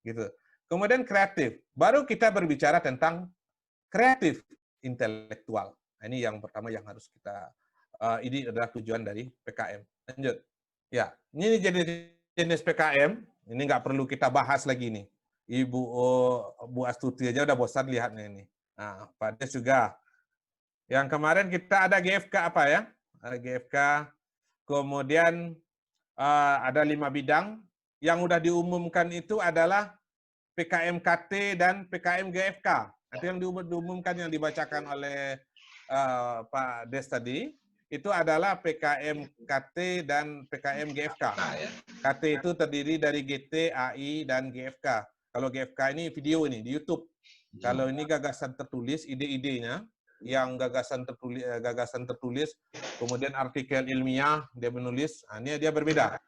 gitu. Kemudian kreatif. Baru kita berbicara tentang kreatif intelektual. Ini yang pertama yang harus kita Ini adalah tujuan dari PKM. Lanjut. Ya, ini jenis PKM. Ini nggak perlu kita bahas lagi nih. Bu Astuti aja udah bosan lihatnya ini. Nah, Pak Des juga. Yang kemarin kita ada GFK apa ya? Ada GFK. Kemudian ada 5 bidang. Yang udah diumumkan itu adalah PKM KT dan PKM GFK. Itu yang diumumkan, yang dibacakan oleh Pak Des tadi. Itu adalah PKM KT dan PKM GFK. KT itu terdiri dari GT, AI, dan GFK. Kalau GFK ini video ini di YouTube. Kalau ini gagasan tertulis, ide-idenya, yang gagasan tertulis, kemudian artikel ilmiah dia menulis, ini dia berbeda.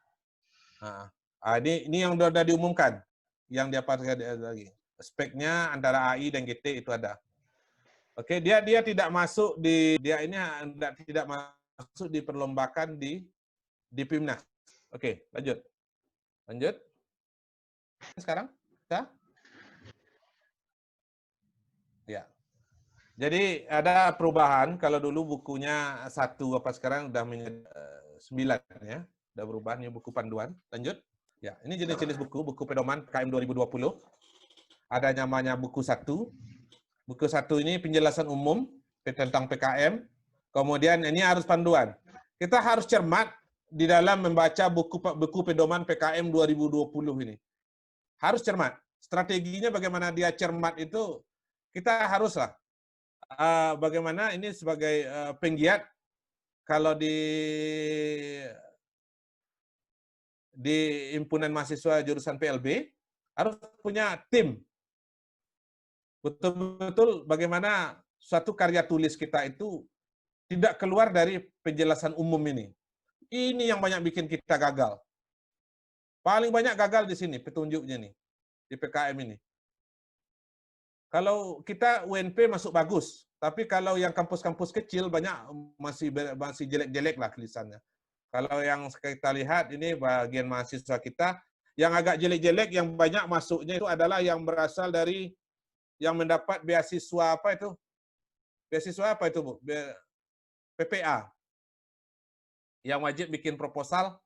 Ini yang sudah diumumkan, yang dia pakai lagi. Speknya antara AI dan GT itu ada. Oke, dia tidak masuk di tidak masuk di perlombakan di PIMNAS. Oke, lanjut. Sekarang kita ya. Jadi ada perubahan. Kalau dulu bukunya 1, apa sekarang udah menjadi 9 ya. Udah berubah, ini buku panduan. Lanjut. Ya, ini jenis-jenis buku pedoman KM 2020. Ada namanya buku 1. Buku 1 ini penjelasan umum tentang PKM. Kemudian ini harus panduan. Kita harus cermat di dalam membaca buku pedoman PKM 2020 ini. Harus cermat. Strateginya bagaimana dia cermat itu, kita haruslah. Bagaimana ini sebagai penggiat, kalau di himpunan mahasiswa jurusan PLB, harus punya tim. Betul-betul bagaimana suatu karya tulis kita itu tidak keluar dari penjelasan umum ini. Ini yang banyak bikin kita gagal. Paling banyak gagal di sini petunjuknya nih, di PKM ini. Kalau kita UNP masuk bagus, tapi kalau yang kampus-kampus kecil banyak masih jelek-jelek lah tulisannya. Kalau yang kita lihat ini bagian mahasiswa kita, yang agak jelek-jelek, yang banyak masuknya itu adalah yang berasal dari yang mendapat beasiswa apa itu? Beasiswa apa itu, Bu? PPA. Yang wajib bikin proposal.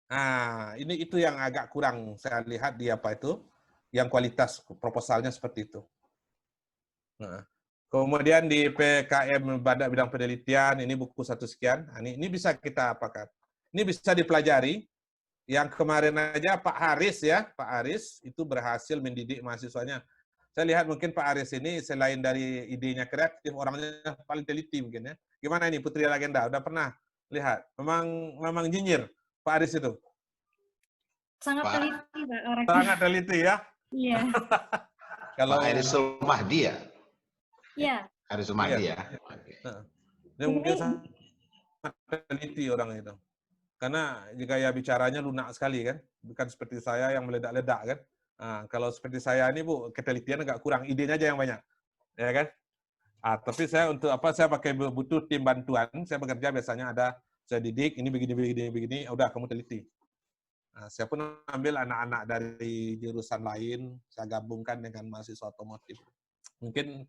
Nah, itu yang agak kurang saya lihat di apa itu, yang kualitas proposalnya seperti itu. Nah, kemudian di PKM bidang penelitian, ini buku 1 sekian. Ini bisa kita apakan. Ini bisa dipelajari. Yang kemarin aja Pak Haris ya, Pak Haris itu berhasil mendidik mahasiswanya. Saya lihat mungkin Pak Aris ini selain dari idenya kreatif, orangnya paling teliti mungkin ya. Gimana ini Putri Legenda? Udah pernah lihat? Memang nyinyir Pak Aris itu. Sangat teliti Pak orangnya. Sangat teliti ya. Iya. Kalau Pak Aris Sulmahdi ya? Iya. Aris Sulmahdi ya. Dia mungkin sangat teliti orang itu. Karena gaya bicaranya lunak sekali kan. Bukan seperti saya yang meledak-ledak kan. Nah, kalau seperti saya ini Bu, ketelitian agak kurang, idenya aja yang banyak, ya kan? Tapi saya untuk apa? Saya pakai butuh tim bantuan. Saya bekerja biasanya ada saya didik, ini begini, udah kamu teliti. Nah, saya pun ambil anak-anak dari jurusan lain, saya gabungkan dengan mahasiswa otomotif. Mungkin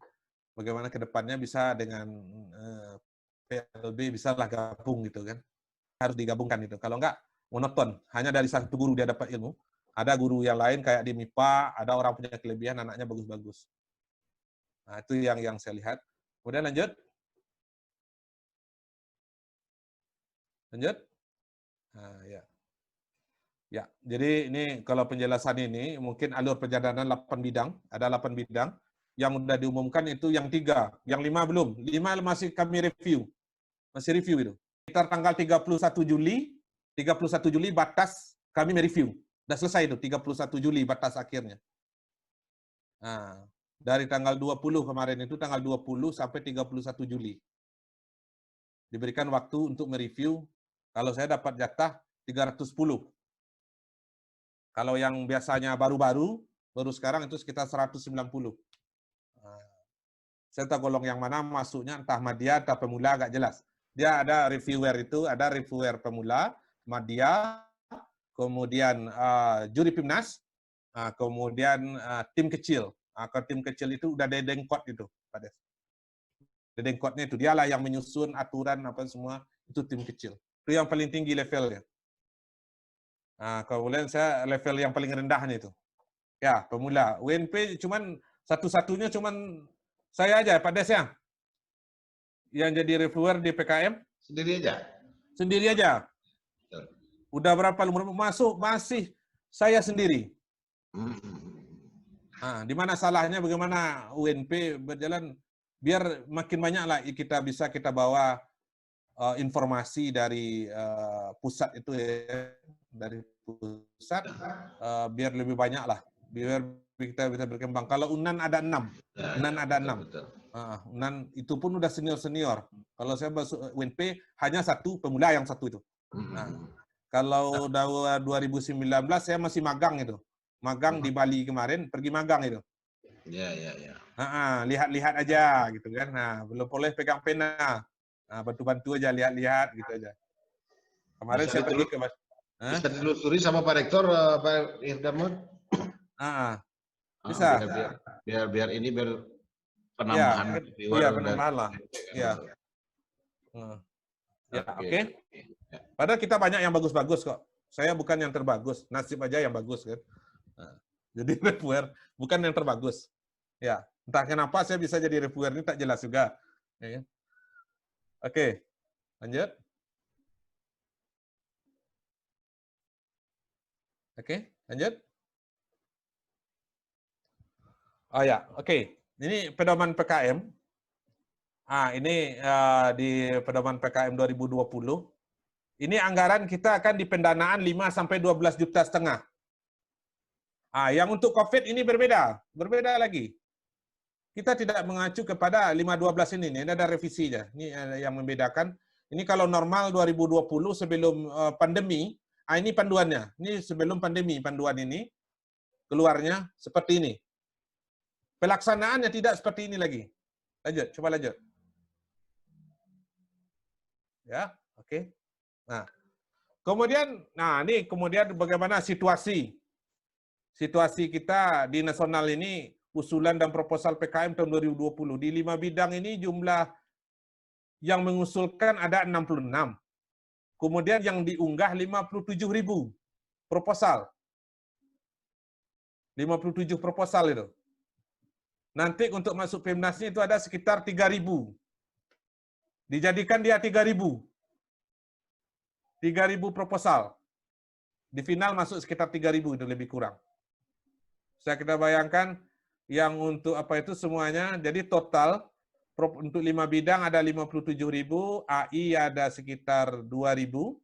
bagaimana ke depannya bisa dengan PLB bisa lah gabung gitu kan? Harus digabungkan itu. Kalau enggak monoton, hanya dari satu guru dia dapat ilmu. Ada guru yang lain kayak di MIPA, ada orang punya kelebihan, anaknya bagus-bagus. Nah, itu yang saya lihat. Kemudian lanjut. Nah, ya. Ya, jadi ini kalau penjelasan ini, mungkin alur perjalanan 8 bidang, ada 8 bidang. Yang sudah diumumkan itu yang 3, yang 5 belum. 5 masih kami review. Masih review itu. Sekitar tanggal 31 Juli batas kami mereview. Sudah selesai itu, 31 Juli batas akhirnya. Nah, dari tanggal 20 kemarin itu, tanggal 20 sampai 31 Juli. Diberikan waktu untuk mereview, kalau saya dapat jatah 310. Kalau yang biasanya baru sekarang itu sekitar 190. Nah, saya tak golong yang mana masuknya, entah Madya, entah pemula, agak jelas. Dia ada reviewer itu, ada reviewer pemula, Madya, kemudian juri PIMNAS, kemudian tim kecil. Kalau tim kecil itu udah dedengkot itu, Pak Des. Dedengkotnya itu dialah yang menyusun aturan apa semua, itu tim kecil. Itu yang paling tinggi levelnya. Nah, kemudian saya level yang paling rendahnya itu. Ya, pemula. UNP cuman satu-satunya cuman saya aja, Pak Des ya, yang jadi reviewer di PKM. Sendiri aja. Sendiri aja. Udah berapa lumur masuk, masih saya sendiri. Nah, di mana salahnya, bagaimana UNP berjalan, biar makin banyak lah kita bawa informasi dari pusat itu ya, dari pusat, biar lebih banyak lah, biar kita bisa berkembang. Kalau UNAN ada 6, UNAN ada 6. UNAN itu pun udah senior. Kalau saya masuk UNP hanya satu pemula yang satu itu. Nah, kalau 2019 saya masih magang itu. Magang di Bali kemarin, pergi magang itu. Ya. Lihat-lihat aja gitu kan. Nah, belum boleh pegang pena. Nah, bantu-bantu aja, lihat-lihat gitu aja. Kemarin Bisa saya pergi ke bisa ditelusuri sama Pak Rektor, Pak Irdamun. Bisa. Biar penambahan reviewer. Iya, penambahan lah. Iya. Ya, oke. Padahal kita banyak yang bagus-bagus kok. Saya bukan yang terbagus, nasib aja yang bagus kan. Jadi reviewer bukan yang terbagus. Ya, entah kenapa saya bisa jadi reviewer ini tak jelas juga. Ya. Oke, lanjut. Oke, lanjut. Oh ya, oke. Ini pedoman PKM. Ini di pedoman PKM 2020. Ini anggaran kita akan di pendanaan 5 sampai 12 juta setengah. Yang untuk COVID ini berbeda lagi. Kita tidak mengacu kepada 512 ini ada revisinya. Ini yang membedakan. Ini kalau normal 2020 sebelum pandemi, ini panduannya. Ini sebelum pandemi panduan ini keluarnya seperti ini. Pelaksanaannya tidak seperti ini lagi. Lanjut, coba lanjut. Ya, oke. Nah, kemudian, kemudian bagaimana situasi kita di nasional ini, usulan dan proposal PKM tahun 2020. Di 5 bidang ini jumlah yang mengusulkan ada 66. Kemudian yang diunggah 57.000 proposal. 57 proposal itu. Nanti untuk masuk Pemnasnya itu ada sekitar 3.000. Dijadikan dia 3.000. 3.000 proposal. Di final masuk sekitar 3.000, itu lebih kurang. Saya kita bayangkan yang untuk apa itu semuanya, jadi total untuk 5 bidang ada 57.000, AI ada sekitar 2.000,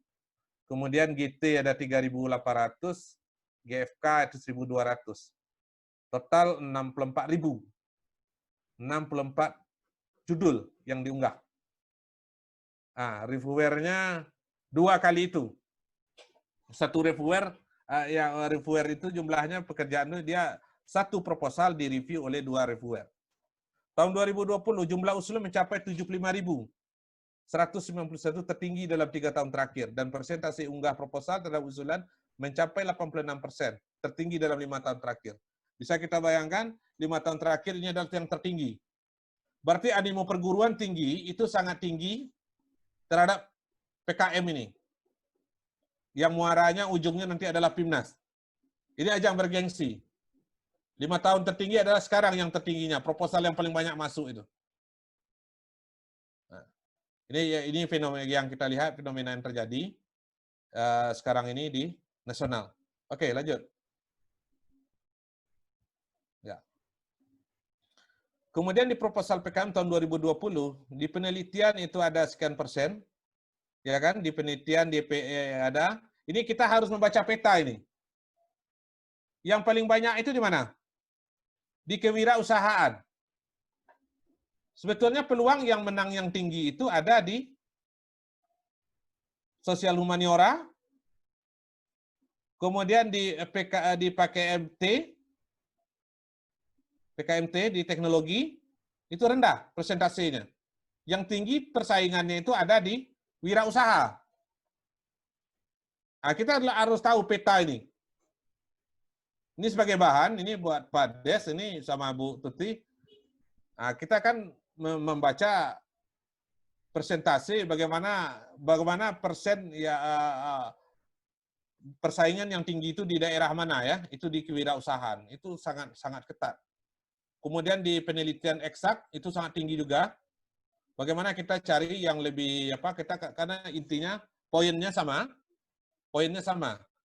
kemudian GT ada 3.800, GFK itu 1.200. Total 64.000. 64 judul yang diunggah. Reviewernya 2 kali itu. Satu reviewer, reviewer itu jumlahnya pekerjaan itu dia satu proposal direview oleh 2 reviewer. Tahun 2020 jumlah usulan mencapai 75.000. 191 tertinggi dalam 3 tahun terakhir dan persentase unggah proposal terhadap usulan mencapai 86%, tertinggi dalam 5 tahun terakhir. Bisa kita bayangkan 5 tahun terakhir ini adalah yang tertinggi. Berarti animo perguruan tinggi itu sangat tinggi terhadap PKM ini. Yang muaranya ujungnya nanti adalah PIMNAS. Ini ajang bergengsi. 5 tahun tertinggi adalah sekarang yang tertingginya, proposal yang paling banyak masuk itu. Nah, ini fenomena yang kita lihat, fenomena yang terjadi sekarang ini di nasional. Oke, lanjut. Ya. Kemudian di proposal PKM tahun 2020, di penelitian itu ada sekian persen, ya kan? Di penelitian DPE ada. Ini kita harus membaca peta ini. Yang paling banyak itu di mana? Di kewirausahaan. Sebetulnya peluang yang menang yang tinggi itu ada di sosial humaniora, kemudian di PKMT di teknologi, itu rendah persentasenya. Yang tinggi persaingannya itu ada di wirausaha. Kita harus tahu peta ini. Ini sebagai bahan, ini buat Pak Des, ini sama Bu Tuti. Kita kan membaca persentase bagaimana persen ya persaingan yang tinggi itu di daerah mana ya, itu di kewirausahaan, itu sangat ketat. Kemudian di penelitian eksak itu sangat tinggi juga. Bagaimana kita cari yang lebih karena intinya poinnya sama.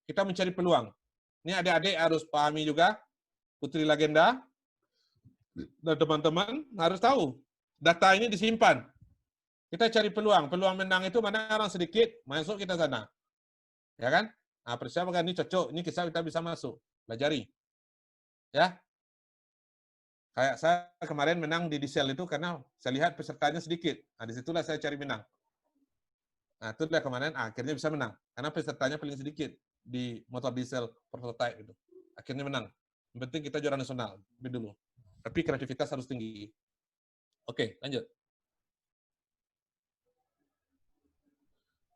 Kita mencari peluang. Ini adik-adik harus pahami juga, Putri Legenda dan teman-teman harus tahu data ini disimpan. Kita cari peluang menang itu mana orang sedikit, masuk kita sana. Ya kan? Nah, persiapan ini cocok, ini kita bisa masuk, pelajari. Ya. Kayak saya kemarin menang di diesel itu karena saya lihat pesertanya sedikit. Nah, disitulah saya cari menang. Nah, itulah kemarin akhirnya bisa menang. Karena pesertanya paling sedikit di motor diesel prototype itu. Akhirnya menang. Yang penting kita juara nasional dulu. Tapi kreativitas harus tinggi. Oke, lanjut.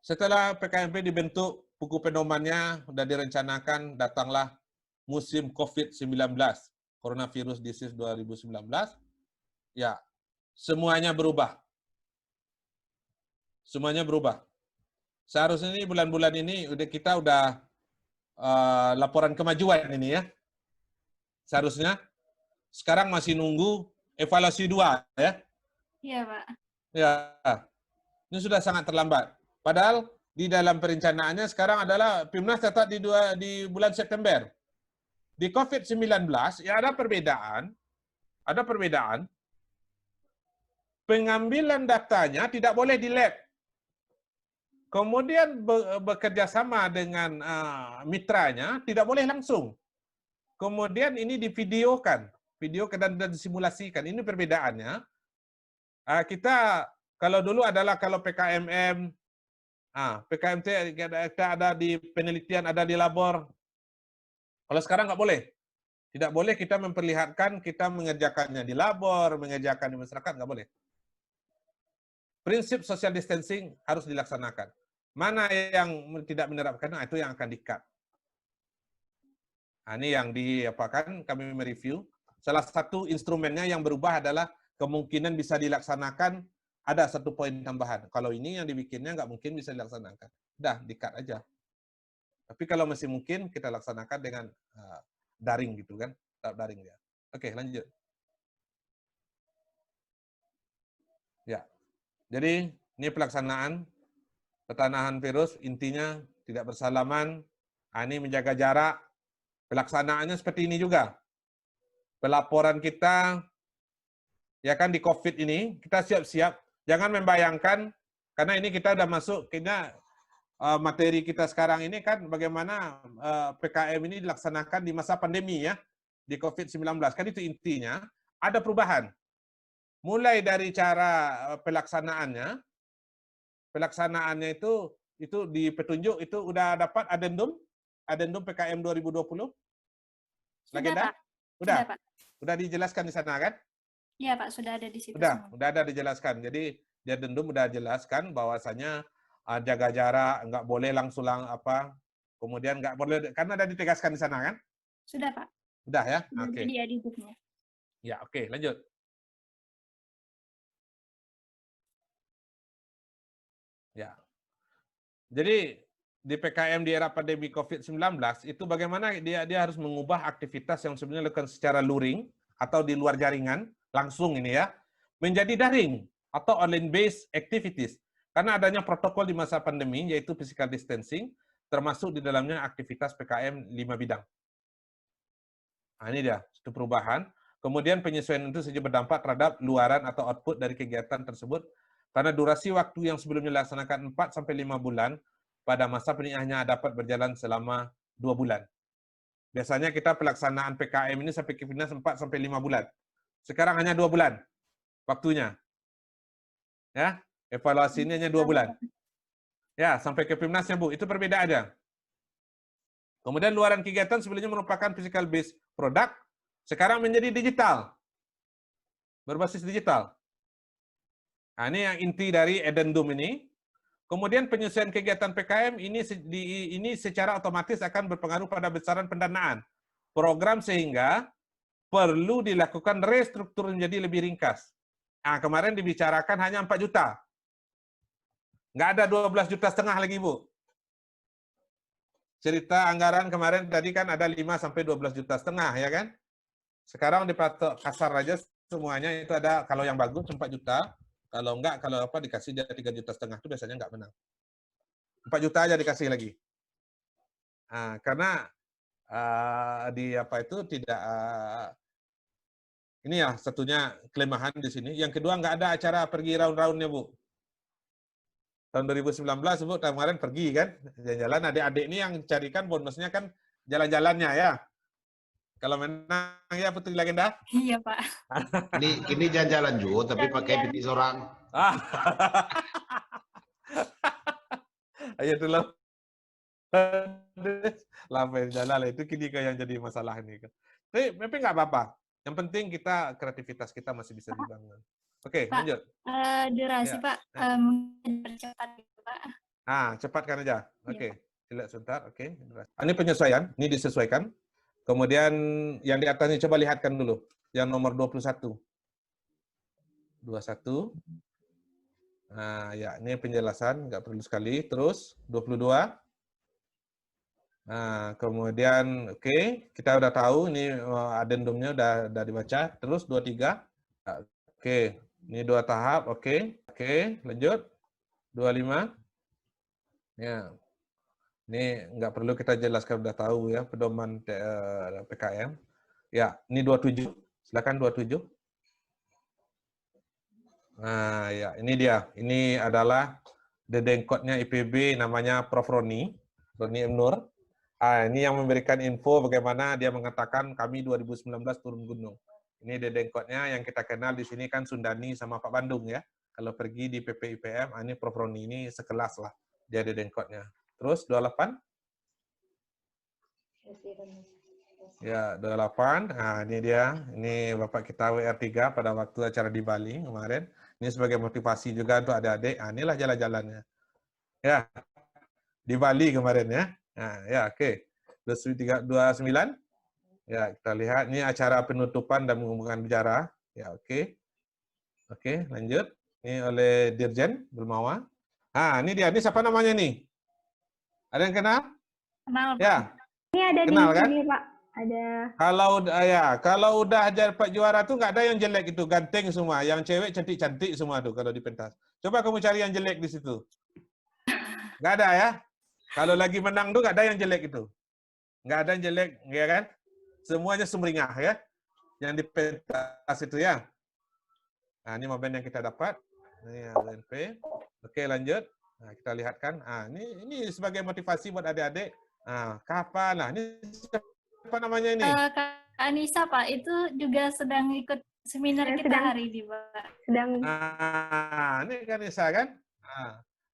Setelah PKMP dibentuk, buku pedomannya sudah direncanakan, datanglah musim COVID-19, Coronavirus Disease 2019. Ya, semuanya berubah. Semuanya berubah. Seharusnya ini bulan-bulan ini kita udah laporan kemajuan ini ya. Seharusnya sekarang masih nunggu evaluasi 2 ya. Iya, Pak. Ya. Ini sudah sangat terlambat. Padahal di dalam perencanaannya sekarang adalah PIMNAS tetap di bulan September. Di COVID-19 ya ada perbedaan. Pengambilan datanya tidak boleh di lab. Kemudian bekerja sama dengan mitranya tidak boleh langsung. Kemudian ini divideokan dan disimulasikan. Ini perbedaannya. Kita kalau dulu adalah kalau PKMM, PKMT kita ada di penelitian, ada di labor. Kalau sekarang nggak boleh. Tidak boleh kita memperlihatkan kita mengerjakannya di labor, mengerjakan di masyarakat, nggak boleh. Prinsip social distancing harus dilaksanakan. Mana yang tidak menerapkan, itu yang akan di-cut. Ini yang kami mereview. Salah satu instrumennya yang berubah adalah kemungkinan bisa dilaksanakan ada 1 poin tambahan. Kalau ini yang dibikinnya nggak mungkin bisa dilaksanakan. Udah, di-cut aja. Tapi kalau masih mungkin, kita laksanakan dengan daring gitu kan. Daring ya. Oke, lanjut. Ya. Jadi, ini pelaksanaan pertahanan virus, intinya tidak bersalaman, ini menjaga jarak. Pelaksanaannya seperti ini juga. Pelaporan kita, ya kan di COVID ini, kita siap-siap. Jangan membayangkan, karena ini kita udah masuk, materi kita sekarang ini kan bagaimana PKM ini dilaksanakan di masa pandemi ya, di COVID-19. Kan itu intinya, ada perubahan. Mulai dari cara pelaksanaannya itu di petunjuk itu udah dapat adendum PKM 2020. Legenda? Udah. Pak. Udah dijelaskan di sana kan? Iya, Pak, sudah ada di situ. Udah ada dijelaskan. Jadi di adendum udah jelaskan bahwasanya jaga jarak, nggak boleh langsung kemudian nggak boleh, karena ada ditegaskan di sana kan? Sudah, Pak. Udah ya? Sudah Oke. di adendumnya. Ya, oke, lanjut. Ya. Jadi di PKM di era pandemi COVID-19 itu bagaimana dia harus mengubah aktivitas yang sebenarnya dilakukan secara luring atau di luar jaringan langsung ini ya menjadi daring atau online based activities karena adanya protokol di masa pandemi yaitu physical distancing termasuk di dalamnya aktivitas PKM 5 bidang. Nah, ini dia itu perubahan. Kemudian penyesuaian itu saja berdampak terhadap luaran atau output dari kegiatan tersebut karena durasi waktu yang sebelumnya dilaksanakan 4-5 bulan pada masa penikahnya dapat berjalan selama 2 bulan. Biasanya kita pelaksanaan PKM ini sampai ke PIMNAS 4-5 bulan. Sekarang hanya 2 bulan waktunya. Ya, evaluasi ini hanya 2 bulan. Ya, sampai ke PIMNASnya Bu, itu perbedaannya. Kemudian luaran kegiatan sebelumnya merupakan physical based product, sekarang menjadi digital. Berbasis digital. Nah, ini yang inti dari addendum ini. Kemudian penyesuaian kegiatan PKM ini secara otomatis akan berpengaruh pada besaran pendanaan program sehingga perlu dilakukan restruktur menjadi lebih ringkas. Nah, kemarin dibicarakan hanya 4 juta. Nggak ada 12,5 juta lagi, Bu. Cerita anggaran kemarin tadi kan ada 5 sampai 12,5 juta, ya kan? Sekarang dipatok kasar aja semuanya itu ada, kalau yang bagus 4 juta, kalau enggak, kalau apa dikasih dia 3,5 juta itu biasanya enggak menang. 4 juta aja dikasih lagi. Nah, karena di apa itu tidak ini ya satunya kelemahan di sini. Yang kedua nggak ada acara pergi round-roundnya, Bu. Tahun 2019, Bu, kemarin pergi kan, jalan-jalan. Adik-adik ini yang carikan bonusnya kan jalan-jalannya ya. Kalau menang ya Putri Legenda. Iya, Pak. Ini jalan-jalan juga, tapi pakai bisnis orang. Ayo dulu. Lampai jalan itu kini yang jadi masalah ini. Tapi nggak apa-apa. Yang penting kita kreativitas kita masih bisa dibangun. Oke, Pak, lanjut. durasi, Ya. Pak, mungkin percepat gitu, Pak. Cepatkan aja. Oke, Ya, lihat sebentar. Oke. Ini penyesuaian, ini disesuaikan. Kemudian yang di atasnya coba lihatkan dulu. Yang nomor 21. 21. Nah, ya, ini penjelasan, nggak perlu sekali. Terus 22. Nah, kemudian oke, kita udah tahu ini adendumnya udah dibaca. Terus 23. Oke, ini 2 tahap. Oke, lanjut. 25. Ya. Ini nggak perlu kita jelaskan, udah tahu ya, pedoman PKM. Ya, ini 27. Silakan 27. Nah, ya, ini dia. Ini adalah dedengkotnya IPB, namanya Prof. Roni M. Nur. Ini yang memberikan info bagaimana dia mengatakan kami 2019 turun gunung. Ini dedengkotnya yang kita kenal di sini kan Sundani sama Pak Bandung ya. Kalau pergi di PPIPM, ini Prof. Roni ini sekelas lah dia dedengkotnya. Terus 28. Ya, 28. Nah, ini dia. Ini Bapak kita WR3 pada waktu acara di Bali kemarin. Ini sebagai motivasi juga untuk adik-adik. Inilah jalan-jalannya. Ya, di Bali kemarin ya. Nah, ya, oke. 29. Ya, kita lihat. Ini acara penutupan dan mengumpulkan bicara. Ya, oke. Oke, lanjut. Ini oleh Dirjen Belmawa. Ini dia. Ini siapa namanya nih? Ada yang kenal? Kenal, Pak. Ya. Ini ada Kenal, di kan? sini, Pak. Ada. Kalau udah dapat juara tuh nggak ada yang jelek itu, ganteng semua. Yang cewek cantik-cantik semua tuh kalau di pentas. Coba kamu cari yang jelek di situ. Nggak ada ya? Kalau lagi menang tuh nggak ada yang jelek itu. Nggak ada yang jelek, ya kan? Semuanya sumringah ya. Yang di pentas itu ya. Nah, ini momen yang kita dapat. Ini UNP. Oke, lanjut. Nah, kita lihatkan. Ini sebagai motivasi buat adik-adik. Kapan? Nah, ini apa namanya ini? Kak Anissa, Pak, itu juga sedang ikut seminar kita hari ini, Pak. Ini kan Anissa kan?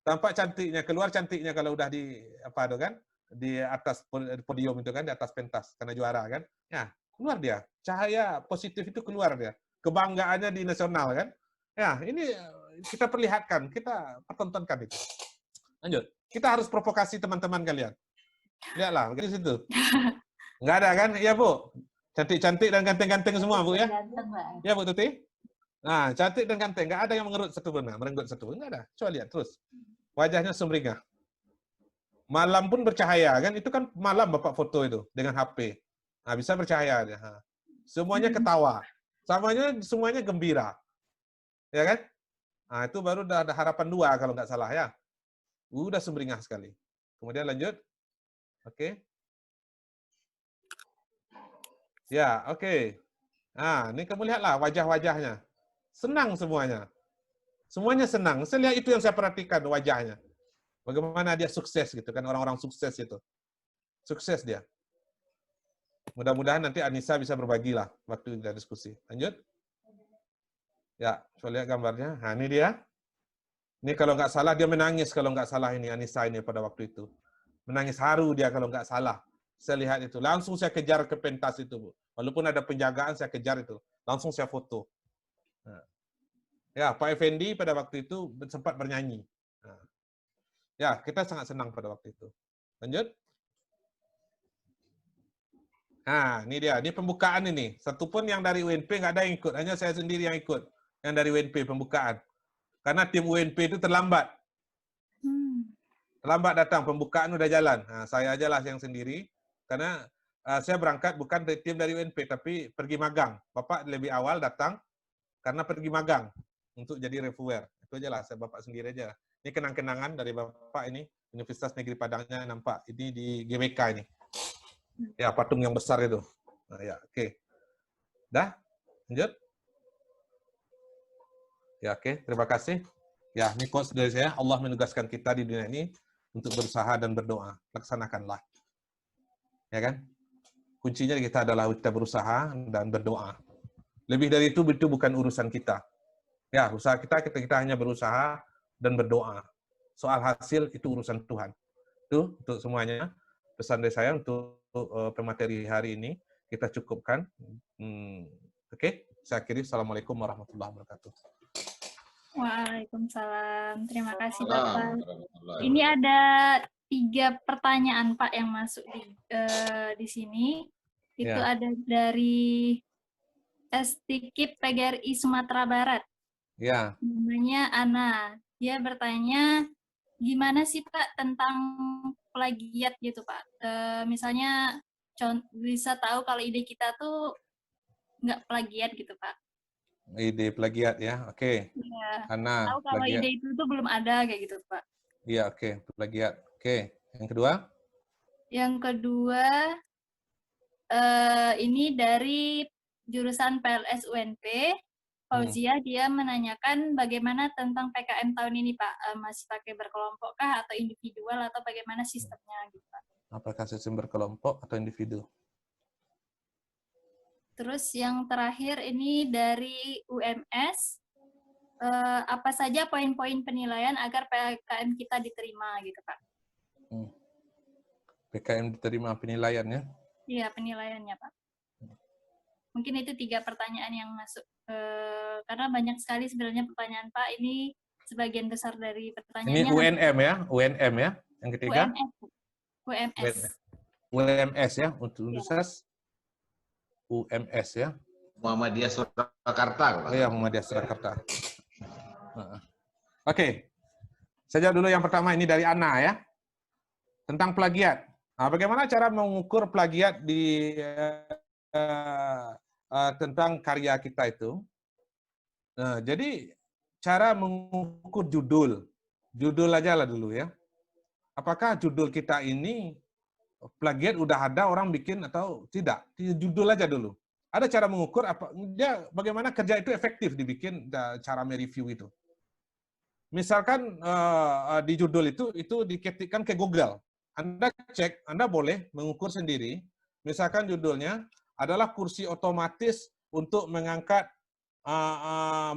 Tampak cantiknya, keluar cantiknya kalau udah di apa tuh kan? Di atas podium itu kan, di atas pentas karena juara kan? Ya, keluar dia. Cahaya positif itu keluar dia. Kebanggaannya di nasional kan? Ya, ini kita perlihatkan, kita pertontonkan itu. Lanjut. Kita harus provokasi teman-teman kalian. Lihatlah, di situ. Nggak ada kan? Iya, Bu. Cantik-cantik dan ganteng-ganteng semua, Bu ya? Ya, Bu Tuti? Nah, cantik dan ganteng. Nggak ada yang mengerut satu pun. Merenggut satu pun. Nggak ada. Coba lihat terus. Wajahnya sumringah. Malam pun bercahaya kan? Itu kan malam Bapak foto itu dengan HP. Nah, bisa bercahaya dia. Semuanya ketawa. Semuanya gembira. Ya kan? Nah, itu baru ada harapan 2 kalau nggak salah ya. Udah sumringah sekali. Kemudian lanjut. Oke. Ya, oke. Nah, ini kamu lihatlah wajah-wajahnya. Senang semuanya. Semuanya senang. Saya lihat itu yang saya perhatikan wajahnya. Bagaimana dia sukses gitu kan, orang-orang sukses itu. Sukses dia. Mudah-mudahan nanti Anissa bisa berbagi lah waktu kita diskusi. Lanjut. Ya, coba lihat gambarnya. Nah, ini dia. Ini kalau nggak salah dia menangis kalau nggak salah ini Anissa ini pada waktu itu. Menangis haru dia kalau nggak salah. Saya lihat itu. Langsung saya kejar ke pentas itu, Bu. Walaupun ada penjagaan, saya kejar itu. Langsung saya foto. Nah. Ya, Pak Effendi pada waktu itu sempat bernyanyi. Nah. Ya, kita sangat senang pada waktu itu. Lanjut. Nah, ini dia. Ini pembukaan ini. Satupun yang dari UNP nggak ada yang ikut. Hanya saya sendiri yang ikut. Yang dari UNP, pembukaan. Karena tim UNP itu terlambat. lambat datang, pembukaan udah jalan. Nah, saya aja lah yang sendiri, karena saya berangkat bukan dari tim dari UNP, tapi pergi magang. Bapak lebih awal datang, karena pergi magang untuk jadi reviewer. Itu aja lah, saya Bapak sendiri aja. Ini kenang-kenangan dari Bapak ini, Universitas Negeri Padangnya nampak. Ini di GWK ini. Ya, patung yang besar itu. Nah, ya, oke. Dah? Lanjut? Ya, oke. Terima kasih. Ya, ini quotes dari saya. Allah menugaskan kita di dunia ini untuk berusaha dan berdoa. Laksanakanlah. Ya kan? Kuncinya kita adalah kita berusaha dan berdoa. Lebih dari itu bukan urusan kita. Ya, usaha kita hanya berusaha dan berdoa. Soal hasil itu urusan Tuhan. Itu untuk semuanya. Pesan dari saya untuk pemateri hari ini kita cukupkan. Oke, saya akhiri. Assalamualaikum warahmatullahi wabarakatuh. Waalaikumsalam. Terima kasih Bapak. Ini ada 3 pertanyaan Pak yang masuk di sini. Itu Ya. ada dari Estikip PGRI Sumatera Barat. Ya. Namanya Ana. Dia bertanya, gimana sih Pak tentang plagiat gitu Pak? Misalnya bisa tahu kalau ide kita tuh nggak plagiat gitu Pak. Ide plagiat ya, oke. Iya. Ana, Tahu kalau plagiat. ide itu tuh belum ada kayak gitu Pak. Iya, oke, plagiat. Oke, yang kedua? Yang kedua, ini dari jurusan PLS UNP, Fauzia, dia menanyakan bagaimana tentang PKM tahun ini Pak, masih pakai berkelompok kah atau individual atau bagaimana sistemnya gitu Pak. Apakah sistem berkelompok atau individu? Terus yang terakhir ini dari UMS, apa saja poin-poin penilaian agar PKM kita diterima gitu Pak. PKM diterima penilaiannya? Iya, penilaiannya Pak. Mungkin itu 3 pertanyaan yang masuk. Karena banyak sekali sebenarnya pertanyaan Pak. Ini sebagian besar dari pertanyaannya. Ini UNM ya? UNM ya? Yang ketiga? UMS. UMS ya? Untuk Universitas UMS ya? Muhammadiyah Surakarta. Oh ya, Muhammadiyah Surakarta. Oke. Saja dulu yang pertama ini dari Ana ya. Tentang plagiat. Nah, bagaimana cara mengukur plagiat di tentang karya kita itu? Nah, jadi cara mengukur judul aja lah dulu ya. Apakah judul kita ini plagiat udah ada orang bikin atau tidak? Judul aja dulu. Ada cara mengukur apa dia bagaimana kerja itu efektif dibikin cara mereview itu. Misalkan di judul itu diketikkan ke Google. Anda cek, Anda boleh mengukur sendiri. Misalkan judulnya adalah kursi otomatis untuk mengangkat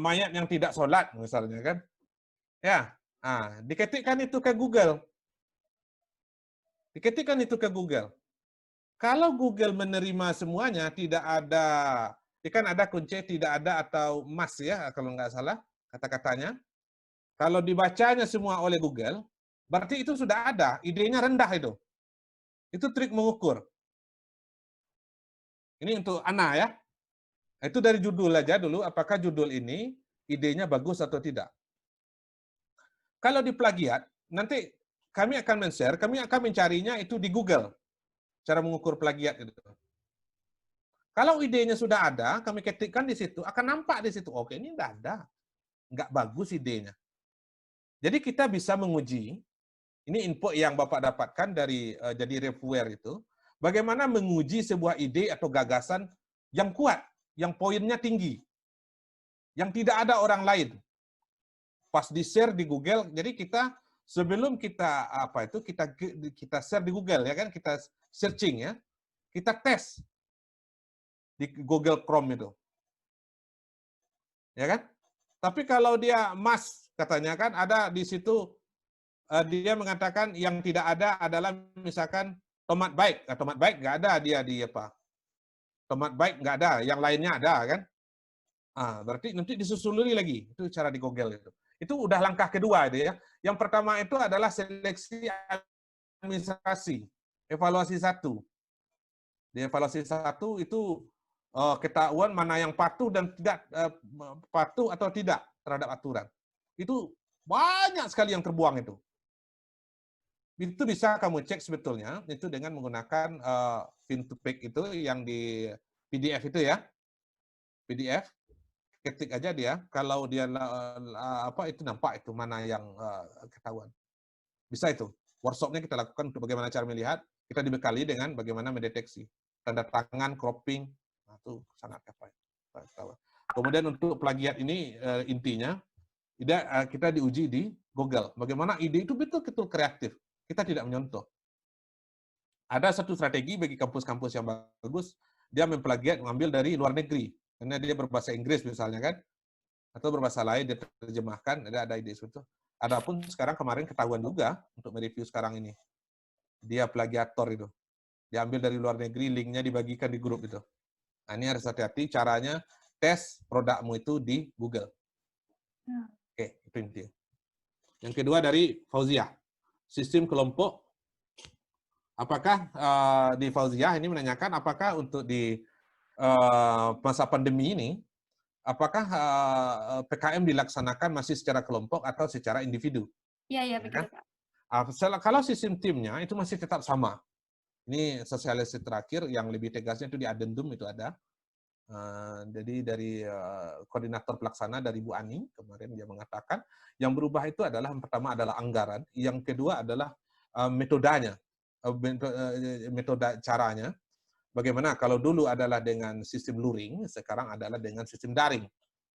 mayat yang tidak sholat, misalnya kan. Ya, diketikkan itu ke Google. Diketikkan itu ke Google. Kalau Google menerima semuanya, tidak ada, kan ada kunci tidak ada atau mas ya, kalau nggak salah kata-katanya. Kalau dibacanya semua oleh Google, berarti itu sudah ada, idenya rendah itu. Itu trik mengukur. Ini untuk Ana ya. Itu dari judul aja dulu, apakah judul ini idenya bagus atau tidak. Kalau di plagiat, nanti kami akan men-share, kami akan mencarinya itu di Google. Cara mengukur plagiat itu. Kalau idenya sudah ada, kami ketikkan di situ, akan nampak di situ. Oke, ini enggak ada. Enggak bagus idenya. Jadi kita bisa menguji, ini info yang Bapak dapatkan dari jadi reviewer itu, bagaimana menguji sebuah ide atau gagasan yang kuat, yang poinnya tinggi, yang tidak ada orang lain. Pas di-share di Google, jadi kita sebelum kita kita share di Google ya kan, kita searching ya, kita tes di Google Chrome itu. Ya kan? Tapi kalau dia katanya kan ada di situ dia mengatakan yang tidak ada adalah misalkan tomat baik. Nah, tomat baik nggak ada dia di apa? Tomat baik nggak ada, yang lainnya ada kan? Berarti nanti disusuli lagi. Itu cara di Google itu. Itu udah langkah kedua itu ya. Yang pertama itu adalah seleksi administrasi, evaluasi 1. Di evaluasi 1 itu ketahuan mana yang patuh dan tidak patuh atau tidak terhadap aturan. Itu banyak sekali yang terbuang itu. Itu bisa kamu cek sebetulnya itu dengan menggunakan Fin2Pick itu yang di PDF itu ya. PDF, ketik aja dia, kalau dia apa itu nampak itu mana yang ketahuan. Bisa itu. Workshopnya kita lakukan untuk bagaimana cara melihat, kita dibekali dengan bagaimana mendeteksi. Tanda tangan, cropping, nah, itu sangat apa. Kemudian untuk plagiat ini intinya, kita diuji di Google. Bagaimana ide itu betul-betul kreatif. Kita tidak menyontoh. Ada satu strategi bagi kampus-kampus yang bagus, dia memplagiat, mengambil dari luar negeri. Karena dia berbahasa Inggris misalnya kan, atau berbahasa lain, dia terjemahkan, ada ide seperti itu. Adapun sekarang kemarin ketahuan juga, untuk mereview sekarang ini, dia plagiator itu. Diambil dari luar negeri, linknya dibagikan di grup itu. Nah, ini harus hati-hati, caranya tes produkmu itu di Google. Oke, itu intinya. Yang kedua dari Fauziah, sistem kelompok. Apakah di Fauziah ini menanyakan apakah untuk di masa pandemi ini, apakah PKM dilaksanakan masih secara kelompok atau secara individu? Iya, begitu, Pak. Kalau sistem timnya itu masih tetap sama. Ini sosialisasi terakhir yang lebih tegasnya itu di adendum itu ada. Jadi dari koordinator pelaksana dari Bu Ani kemarin dia mengatakan yang berubah itu adalah yang pertama adalah anggaran, yang kedua adalah metodenya, metode caranya. Bagaimana kalau dulu adalah dengan sistem luring, sekarang adalah dengan sistem daring,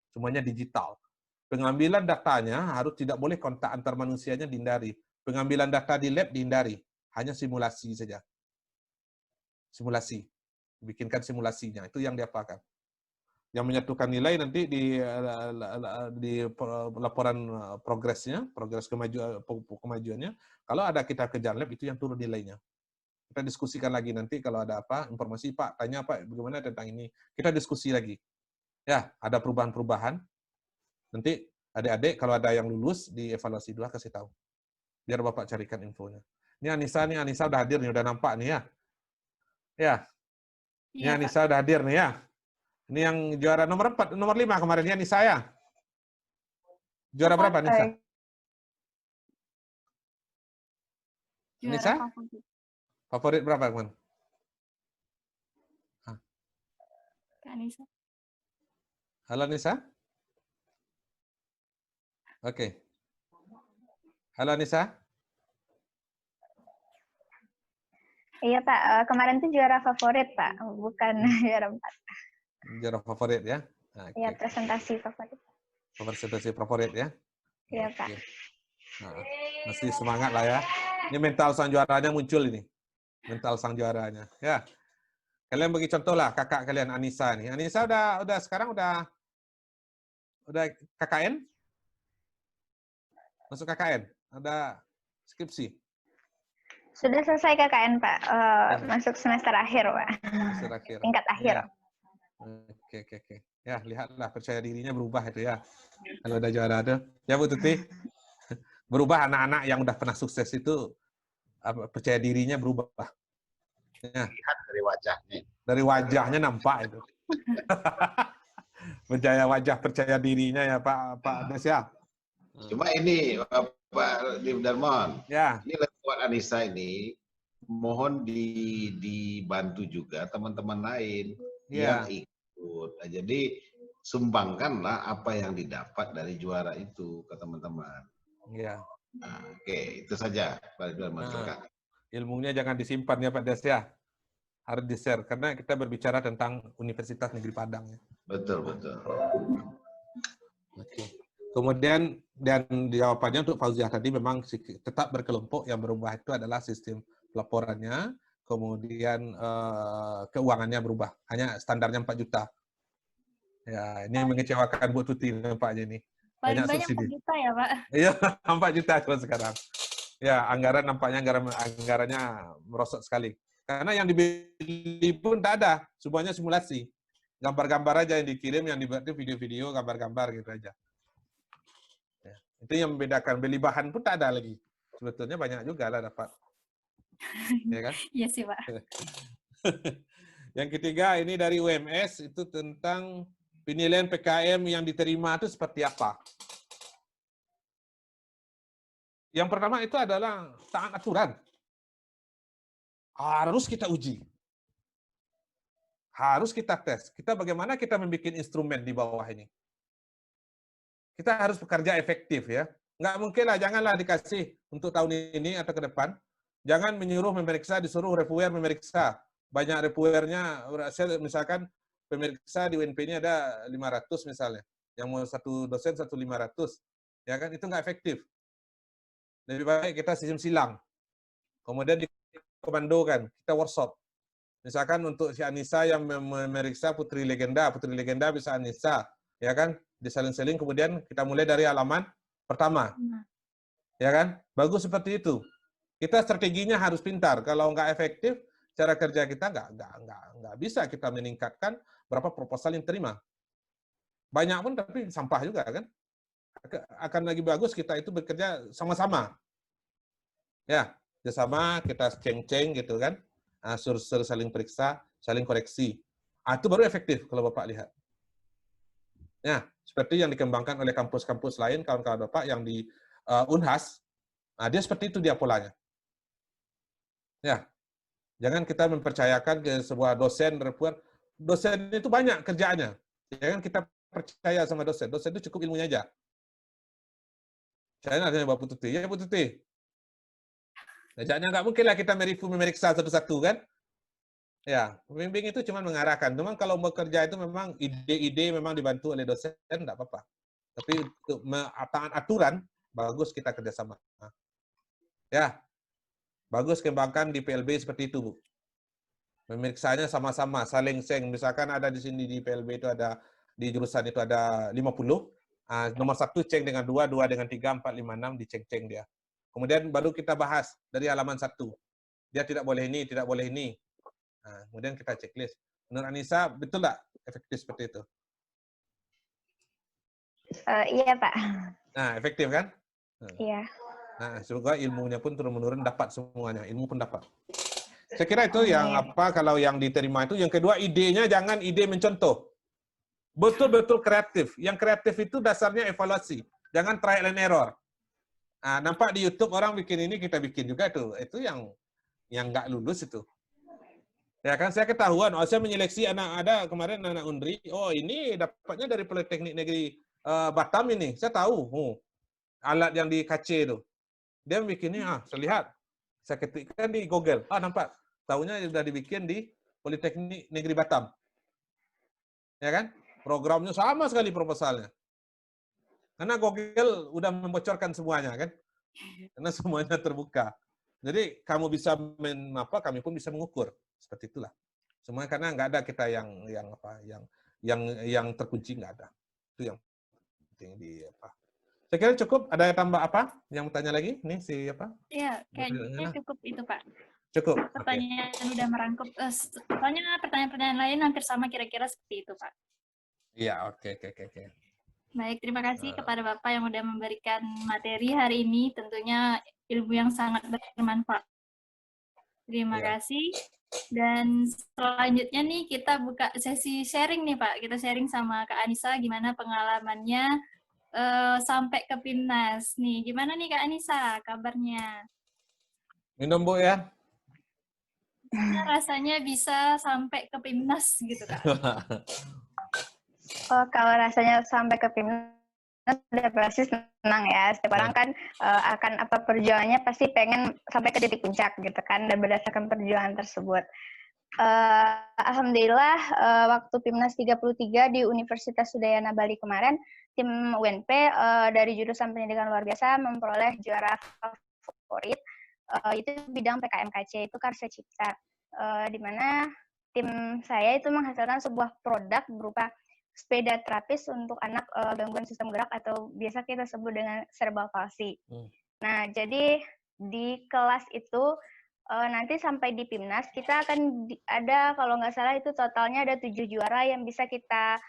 semuanya digital. Pengambilan datanya harus tidak boleh kontak antar manusianya dihindari. Pengambilan data di lab dihindari, hanya simulasi saja. Simulasi, bikinkan simulasinya, itu yang diapakan. Yang menyatukan nilai nanti di laporan progresnya, progres kemajuannya. Kalau ada kita kejar lab, itu yang turun nilainya. Kita diskusikan lagi nanti kalau ada apa, informasi Pak, tanya Pak, bagaimana tentang ini. Kita diskusi lagi. Ya, ada perubahan-perubahan. Nanti adik-adik kalau ada yang lulus di evaluasi 2 kasih tahu. Biar Bapak carikan infonya. Ini Anissa udah hadir nih, udah nampak nih ya. Ya. Ini Anissa udah hadir nih ya. Ini yang juara nomor 4, nomor 5 kemarin ya Anissa ya. Juara berapa Anissa? Anissa? Favorit berapa kemarin? Anissa. Halo Anissa? Oke. Halo Anissa? Iya Pak, kemarin tuh juara favorit Pak, bukan juara 4. Juara favorit ya? Iya, presentasi favorit. Presentasi favorit ya? Iya Pak. Nah, mesti semangat lah ya. Ini mental sang juaranya muncul ini. Mental sang juaranya. Ya. Kalian bagi contoh lah kakak kalian Anissa nih. Anissa udah sekarang udah KKN? Masuk KKN? Ada skripsi? Sudah selesai KKN Pak, masuk semester akhir Pak. Semester akhir. Tingkat akhir. Ya. Oke. Ya, lihatlah percaya dirinya berubah itu ya. Kalau udah juara ada. Ya Bu Tuti. Berubah anak-anak yang udah pernah sukses itu percaya dirinya berubah. Ya. Lihat dari wajahnya. Dari wajahnya nampak itu. percaya dirinya ya Pak Des ya. Cuma ini Pak Darmon. Ya. Ini lewat Anissa ini mohon dibantu juga teman-teman lain yang ikut. Jadi sumbangkanlah apa yang didapat dari juara itu ke teman-teman. Iya. Nah, oke, itu saja Pak Darmon. Ilmunya jangan disimpan ya Pak Des ya. Harus di-share karena kita berbicara tentang Universitas Negeri Padang ya. Betul. Oke. Kemudian dan jawabannya untuk Fauziah tadi memang tetap berkelompok, yang berubah itu adalah sistem pelaporannya, kemudian keuangannya berubah. Hanya standarnya 4 juta. Ya, ini mengecewakan Bu Tuti nampaknya ini. Paling banyak 4 juta ya Pak? Iya, 4 juta kalau sekarang. Ya, nampaknya anggarannya merosot sekali. Karena yang dibeli pun tak ada, semuanya simulasi. Gambar-gambar aja yang dikirim, yang dibuat itu video-video, gambar-gambar gitu aja. Ya, itu yang membedakan, beli bahan pun tak ada lagi. Sebetulnya banyak juga lah dapat. Ya kan? Iya sih Pak. Yang ketiga ini dari UMS, itu tentang penilaian PKM yang diterima itu seperti apa. Yang pertama itu adalah taat aturan. Harus kita uji. Harus kita tes. Kita bagaimana kita membuat instrumen di bawah ini. Kita harus bekerja efektif ya. Nggak mungkin lah, janganlah dikasih untuk tahun ini atau ke depan. Jangan menyuruh memeriksa, disuruh reviewer memeriksa. Banyak reviewernya, misalkan pemeriksa di UNP ini ada 500 misalnya. Yang mau satu dosen 1.500. Ya kan, itu nggak efektif. Lebih baik kita sistem silang. Kemudian dikomandokan, kita workshop. Misalkan untuk si Anissa yang memeriksa Putri Legenda bisa Anissa, ya kan? Diseling-seling, kemudian kita mulai dari halaman pertama. Ya kan? Bagus seperti itu. Kita strateginya harus pintar. Kalau nggak efektif, cara kerja kita nggak bisa kita meningkatkan berapa proposal yang terima. Banyak pun tapi sampah juga kan. Akan lagi bagus kita itu bekerja sama-sama. Ya, bersama kita ceng-ceng gitu kan. Suruh saling periksa, saling koreksi. Itu baru efektif kalau Bapak lihat. Ya, seperti yang dikembangkan oleh kampus-kampus lain, kawan-kawan Bapak yang di Unhas, dia seperti itu dia polanya. Ya, jangan kita mempercayakan ke sebuah dosen, reviewer. Dosen itu banyak kerjaannya. Jangan kita percaya sama dosen. Dosen itu cukup ilmunya aja. Saya nanya Bu Tuti, ya Bu Tuti. Jangan nggak mungkin lah kita memeriksa satu-satu kan? Ya, pembimbing itu cuma mengarahkan. Memang kalau bekerja itu memang ide-ide memang dibantu oleh dosen, enggak apa-apa. Tapi untuk taat aturan, bagus kita kerjasama. Ya, bagus kembangkan di PLB seperti itu, Bu. Memeriksanya sama-sama, saling seng. Misalkan ada di sini di PLB itu ada, di jurusan itu ada 50, nomor 1 ceng dengan 2, 2 dengan 3, 4, 5, 6, diceng-ceng dia. Kemudian baru kita bahas dari halaman 1. Dia tidak boleh ini, tidak boleh ini. Kemudian kita checklist. Menurut Anissa, betul nggak efektif seperti itu? Iya, Pak. Nah, efektif kan? Iya. Nah, semoga ilmunya pun turun-menurun dapat semuanya. Ilmu pun dapat. Saya kira itu yang apa, kalau yang diterima itu. Yang kedua, idenya jangan ide mencontoh. Betul-betul kreatif. Yang kreatif itu dasarnya evaluasi. Jangan trial and error. Nampak di YouTube orang bikin ini, kita bikin juga itu. Itu yang nggak lulus itu. Ya kan, saya ketahuan. Saya menyeleksi ada kemarin anak Undri. Oh, ini dapatnya dari Politeknik Negeri Batam ini. Saya tahu. Alat yang di KC itu. Dia bikinnya, saya lihat. Saya ketikkan di Google. Nampak. Tahunya sudah dibikin di Politeknik Negeri Batam. Ya kan? Programnya sama sekali proposalnya. Karena Google udah membocorkan semuanya kan. Karena semuanya terbuka. Jadi kamu bisa kami pun bisa mengukur. Seperti itulah. Semuanya karena nggak ada kita yang terkunci, nggak ada. Itu yang penting di apa. Saya kira cukup. Ada tambah apa? Yang tanya lagi? Ini si apa? Iya, kayaknya cukup itu, Pak. Cukup. Pertanyaan udah merangkup. Soalnya pertanyaan-pertanyaan lain hampir sama kira-kira seperti itu, Pak. Iya, oke. Baik, terima kasih kepada Bapak yang sudah memberikan materi hari ini. Tentunya ilmu yang sangat bermanfaat. Terima kasih. Dan selanjutnya nih kita buka sesi sharing nih, Pak. Kita sharing sama Kak Anissa gimana pengalamannya sampai ke PIMNAS. Nih, gimana nih Kak Anissa kabarnya? Minum, Bu, ya. Rasanya bisa sampai ke PIMNAS gitu, Kak. Kalau rasanya sampai ke PIMNAS, udah pasti senang ya. Setiap orang kan akan perjuangannya pasti pengen sampai ke titik puncak gitu kan, dan berdasarkan perjuangan tersebut. Alhamdulillah waktu PIMNAS 33 di Universitas Udayana Bali kemarin, tim UNP dari jurusan pendidikan luar biasa memperoleh juara favorit, itu bidang PKMKC, itu Karsa Cipta, di mana tim saya itu menghasilkan sebuah produk berupa sepeda terapis untuk anak gangguan sistem gerak atau biasa kita sebut dengan cerebral palsy. Nah, jadi di kelas itu nanti sampai di PIMNAS kita akan ada, kalau nggak salah itu totalnya ada 7 juara yang bisa kita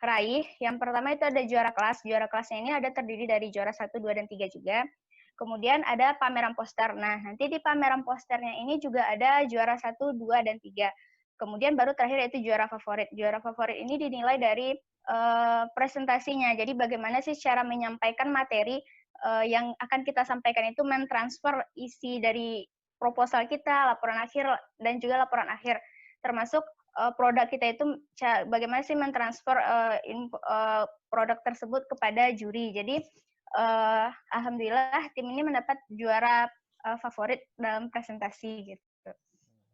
raih. Yang pertama itu ada juara kelas. Juara kelasnya ini ada terdiri dari juara 1, 2, dan 3 juga. Kemudian ada pameran poster. Nah, nanti di pameran posternya ini juga ada juara 1, 2, dan 3. Kemudian baru terakhir yaitu juara favorit. Juara favorit ini dinilai dari presentasinya. Jadi bagaimana sih cara menyampaikan materi yang akan kita sampaikan itu mentransfer isi dari proposal kita, laporan akhir, dan juga laporan akhir. Termasuk produk kita itu bagaimana sih mentransfer produk tersebut kepada juri. Jadi alhamdulillah tim ini mendapat juara favorit dalam presentasi gitu.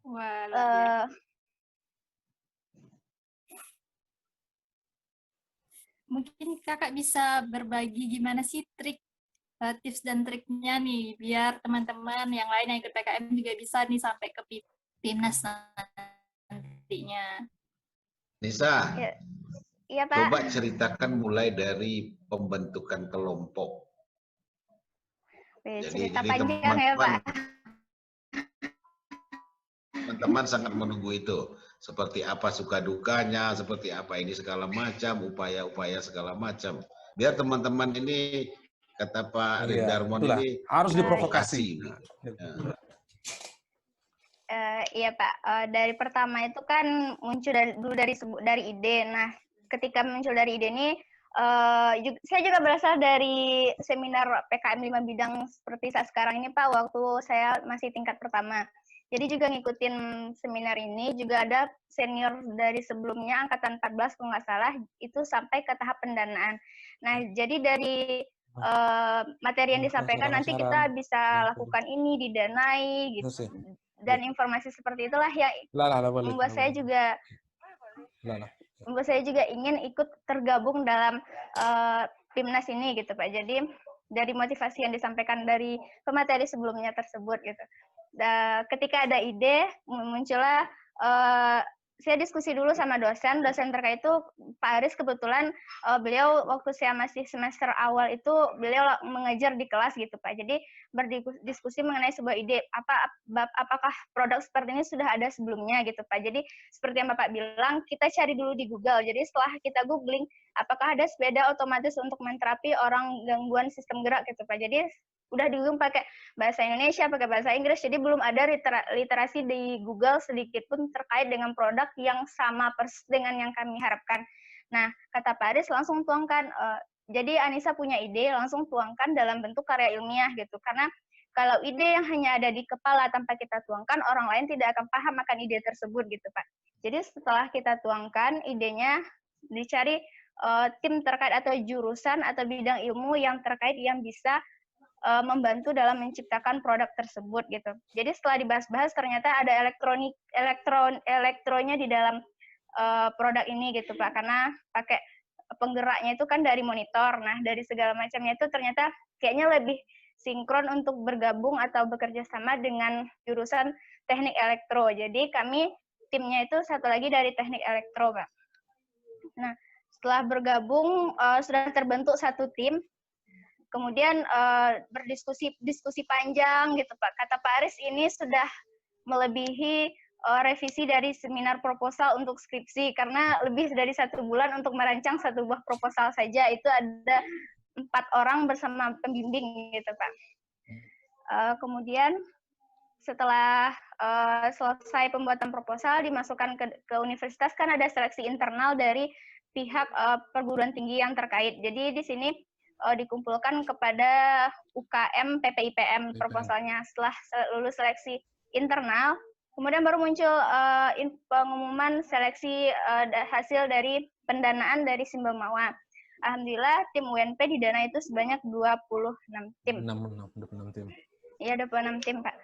Wah, luar biasa. Mungkin kakak bisa berbagi gimana sih tips dan triknya nih, biar teman-teman yang lain yang ikut PKM juga bisa nih sampai ke PIMNAS nantinya. Nisa, Iya Pak. coba ceritakan mulai dari pembentukan kelompok. Cerita panjang ya Pak. Teman-teman sangat menunggu itu. Seperti apa suka dukanya, seperti apa ini segala macam, upaya-upaya segala macam. Biar teman-teman ini, kata Pak Rindarmon ini harus diprovokasi. Iya Pak, dari pertama itu kan muncul dari ide. Nah, ketika muncul dari ide ini, saya juga berasal dari seminar PKM 5 bidang seperti saat sekarang ini Pak, waktu saya masih tingkat pertama. Jadi juga ngikutin seminar ini, juga ada senior dari sebelumnya, angkatan 14 kalau nggak salah, itu sampai ke tahap pendanaan. Nah, jadi dari materi yang disampaikan nanti kita bisa lakukan ini, didanai, gitu. Dan informasi seperti itulah yang membuat saya juga ingin ikut tergabung dalam PIMNAS ini gitu Pak. Jadi dari motivasi yang disampaikan dari pemateri sebelumnya tersebut gitu. Ketika ada ide muncullah saya diskusi dulu sama dosen terkait itu Pak Aris kebetulan beliau waktu saya masih semester awal itu beliau mengajar di kelas gitu Pak. Jadi berdiskusi mengenai sebuah ide apakah produk seperti ini sudah ada sebelumnya gitu Pak. Jadi seperti yang Bapak bilang kita cari dulu di Google. Jadi setelah kita googling apakah ada sepeda otomatis untuk menterapi orang gangguan sistem gerak gitu Pak. Jadi udah digulung pakai bahasa Indonesia, pakai bahasa Inggris, jadi belum ada literasi di Google sedikit pun terkait dengan produk yang sama persis dengan yang kami harapkan. Nah, kata Pak Aris langsung tuangkan, jadi Anissa punya ide, langsung tuangkan dalam bentuk karya ilmiah gitu, karena kalau ide yang hanya ada di kepala tanpa kita tuangkan, orang lain tidak akan paham akan ide tersebut gitu Pak. Jadi setelah kita tuangkan idenya, dicari tim terkait atau jurusan atau bidang ilmu yang terkait yang bisa membantu dalam menciptakan produk tersebut gitu. Jadi setelah dibahas-bahas ternyata ada elektronya di dalam produk ini gitu Pak, karena pakai penggeraknya itu kan dari monitor. Nah, dari segala macamnya itu ternyata kayaknya lebih sinkron untuk bergabung atau bekerja sama dengan jurusan teknik elektro. Jadi kami timnya itu satu lagi dari teknik elektro Pak. Nah, setelah bergabung sudah terbentuk satu tim. Kemudian berdiskusi panjang gitu Pak. Kata Pak Aris ini sudah melebihi revisi dari seminar proposal untuk skripsi karena lebih dari 1 bulan untuk merancang satu buah proposal saja itu ada 4 orang bersama pembimbing gitu Pak. Kemudian setelah selesai pembuatan proposal dimasukkan ke universitas kan ada seleksi internal dari pihak perguruan tinggi yang terkait. Jadi di sini dikumpulkan kepada UKM PPIPM proposalnya. Setelah lulus seleksi internal, kemudian baru muncul pengumuman seleksi hasil dari pendanaan dari Simbamawa. Alhamdulillah tim UNP didana itu sebanyak 26 tim. 26 tim. Iya, 26 tim, Pak.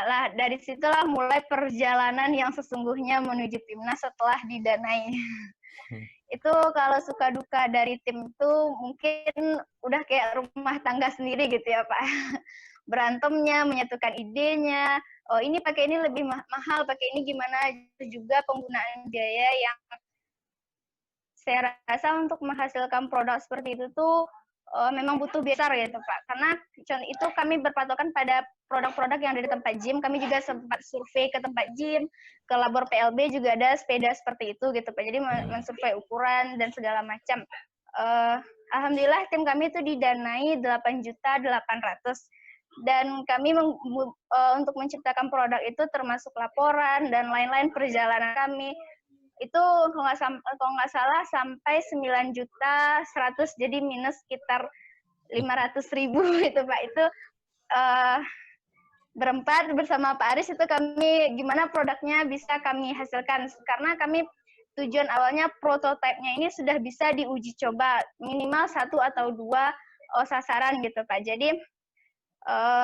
Lah dari situlah mulai perjalanan yang sesungguhnya menuju PIMNAS setelah didanai. Itu kalau suka duka dari tim itu mungkin udah kayak rumah tangga sendiri gitu ya Pak. Berantemnya, menyatukan idenya, oh ini pakai ini lebih mahal, pakai ini gimana, juga penggunaan biaya yang saya rasa untuk menghasilkan produk seperti itu tuh memang butuh besar gitu Pak. Karena itu kami berpatokan pada produk-produk yang ada di tempat gym. Kami juga sempat survei ke tempat gym, ke labor PLB juga ada sepeda seperti itu gitu Pak. Jadi mensurvei ukuran dan segala macam. Alhamdulillah tim kami itu didanai 8.800.000 dan kami untuk menciptakan produk itu termasuk laporan dan lain-lain perjalanan kami. Itu kalau nggak salah sampai 9.100.000 jadi minus sekitar 500.000 itu Pak. Itu berempat bersama Pak Aris itu kami gimana produknya bisa kami hasilkan, karena kami tujuan awalnya prototipenya ini sudah bisa diuji coba minimal 1 atau 2 sasaran gitu Pak. Jadi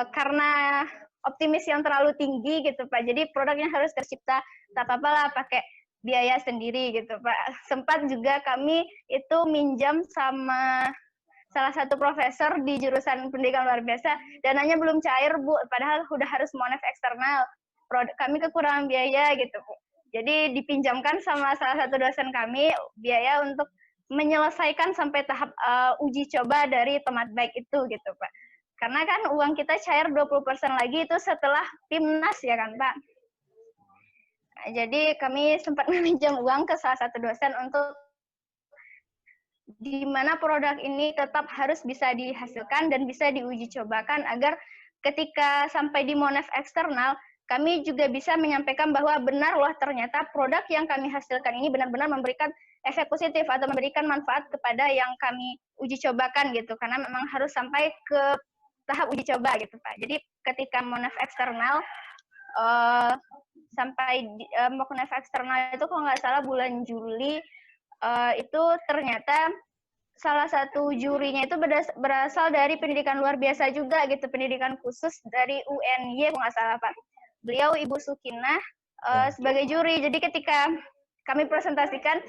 karena optimis yang terlalu tinggi gitu Pak, jadi produknya harus tercipta, tak apa-apa lah pakai biaya sendiri gitu Pak. Sempat juga kami itu minjam sama salah satu profesor di jurusan pendidikan luar biasa, dananya belum cair Bu, padahal udah harus monef eksternal. Kami kekurangan biaya gitu Bu. Jadi dipinjamkan sama salah satu dosen kami biaya untuk menyelesaikan sampai tahap uji coba dari tomat baik itu gitu Pak. Karena kan uang kita cair 20% lagi itu setelah PIMNAS ya kan Pak. Nah, jadi kami sempat meminjam uang ke salah satu dosen untuk di mana produk ini tetap harus bisa dihasilkan dan bisa diuji cobakan agar ketika sampai di monef eksternal, kami juga bisa menyampaikan bahwa benar loh ternyata produk yang kami hasilkan ini benar-benar memberikan efek positif atau memberikan manfaat kepada yang kami uji cobakan gitu, karena memang harus sampai ke tahap uji coba gitu Pak. Jadi ketika monef eksternal, sampai monef eksternal itu kalau nggak salah bulan Juli, itu ternyata salah satu jurinya itu berasal dari pendidikan luar biasa juga gitu, pendidikan khusus dari UNY kalau nggak salah Pak. Beliau Ibu Sukinah sebagai juri. Jadi ketika kami presentasikan,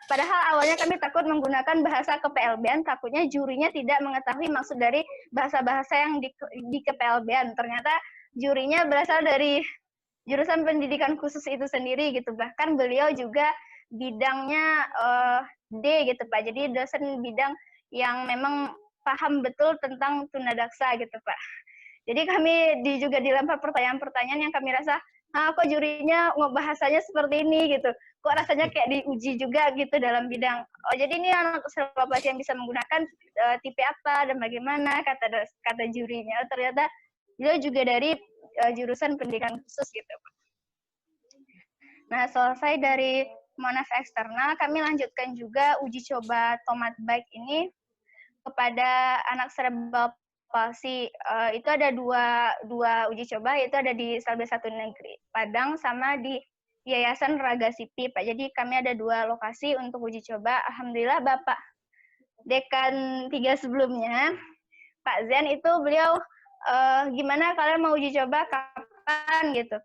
padahal awalnya kami takut menggunakan bahasa KPLB-an, takutnya jurinya tidak mengetahui maksud dari bahasa-bahasa yang di KPLB-an. Ternyata jurinya berasal dari jurusan pendidikan khusus itu sendiri gitu. Bahkan beliau juga bidangnya D gitu Pak. Jadi dosen bidang yang memang paham betul tentang tunadaksa gitu Pak. Jadi kami juga dilempar pertanyaan-pertanyaan yang kami rasa, kok jurinya bahasanya seperti ini gitu. Kok rasanya kayak diuji juga gitu dalam bidang. Oh jadi ini anak serba yang bisa menggunakan tipe apa dan bagaimana kata jurinya. Ternyata beliau juga dari jurusan pendidikan khusus gitu Pak. Nah selesai dari monef eksternal, kami lanjutkan juga uji coba tomat baik ini kepada anak cerebral palsy. Itu ada dua uji coba, yaitu ada di Salbe 1 Negeri Padang sama di Yayasan Raga Sipi Pak. Jadi kami ada 2 lokasi untuk uji coba. Alhamdulillah Bapak Dekan 3 sebelumnya, Pak Zen itu beliau gimana kalian mau uji coba kapan gitu.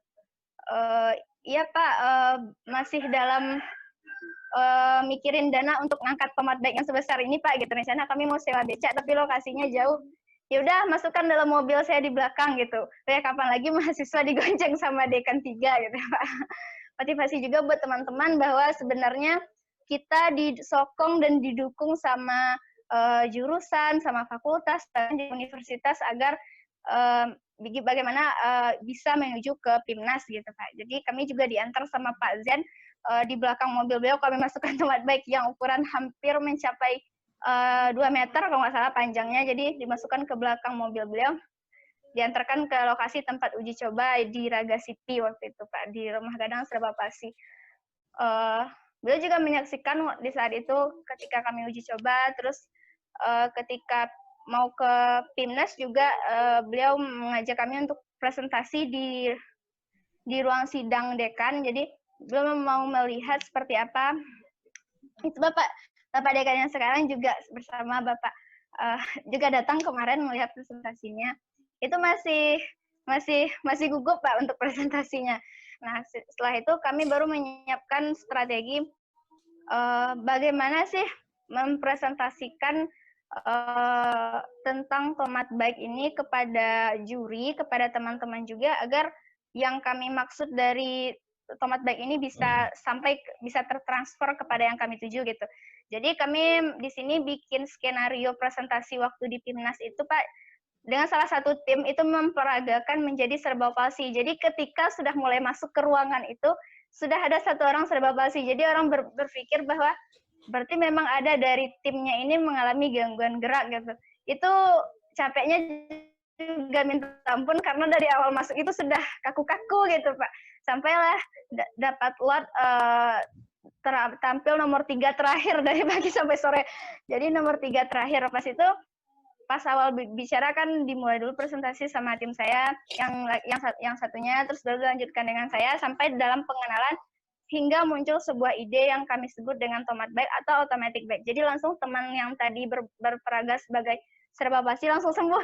Iya Pak, masih dalam mikirin dana untuk ngangkat tomat baik yang sebesar ini Pak gitu. Rencana kami mau sewa becak tapi lokasinya jauh. Ya udah masukkan dalam mobil saya di belakang gitu. Ya kapan lagi mahasiswa digonceng sama dekan 3 gitu Pak. Motivasi juga buat teman-teman bahwa sebenarnya kita disokong dan didukung sama jurusan, sama fakultas, dan di universitas agar bagaimana bisa menuju ke PIMNAS gitu Pak. Jadi kami juga diantar sama Pak Zen di belakang mobil beliau, kami masukkan tomat baik yang ukuran hampir mencapai 2 meter kalau nggak salah panjangnya. Jadi dimasukkan ke belakang mobil beliau, diantarkan ke lokasi tempat uji coba di Raga Sipi waktu itu Pak, di Rumah Gadang Serba Palsi. Beliau juga menyaksikan di saat itu ketika kami uji coba, terus ketika mau ke PIMNAS juga beliau mengajak kami untuk presentasi di ruang sidang dekan. Jadi beliau mau melihat seperti apa. Itu Bapak dekan yang sekarang juga bersama Bapak juga datang kemarin melihat presentasinya. Itu masih gugup Pak untuk presentasinya. Nah setelah itu kami baru menyiapkan strategi bagaimana sih mempresentasikan tentang tomat baik ini kepada juri, kepada teman-teman juga, agar yang kami maksud dari tomat baik ini bisa bisa tertransfer kepada yang kami tuju gitu. Jadi kami di sini bikin skenario presentasi waktu di PIMNAS itu Pak, dengan salah satu tim itu memperagakan menjadi serba palsi. Jadi ketika sudah mulai masuk ke ruangan itu, sudah ada 1 orang serba palsi. Jadi orang berpikir bahwa berarti memang ada dari timnya ini mengalami gangguan gerak gitu. Itu capeknya juga minta ampun karena dari awal masuk itu sudah kaku-kaku gitu Pak. Sampailah dapat lot tampil nomor 3 terakhir dari pagi sampai sore. Jadi nomor 3 terakhir pas itu pas awal bicara kan dimulai dulu presentasi sama tim saya, yang satunya, terus baru dilanjutkan dengan saya sampai dalam pengenalan hingga muncul sebuah ide yang kami sebut dengan tomat bag atau automatic bag. Jadi langsung teman yang tadi berperaga sebagai serba basi langsung sembuh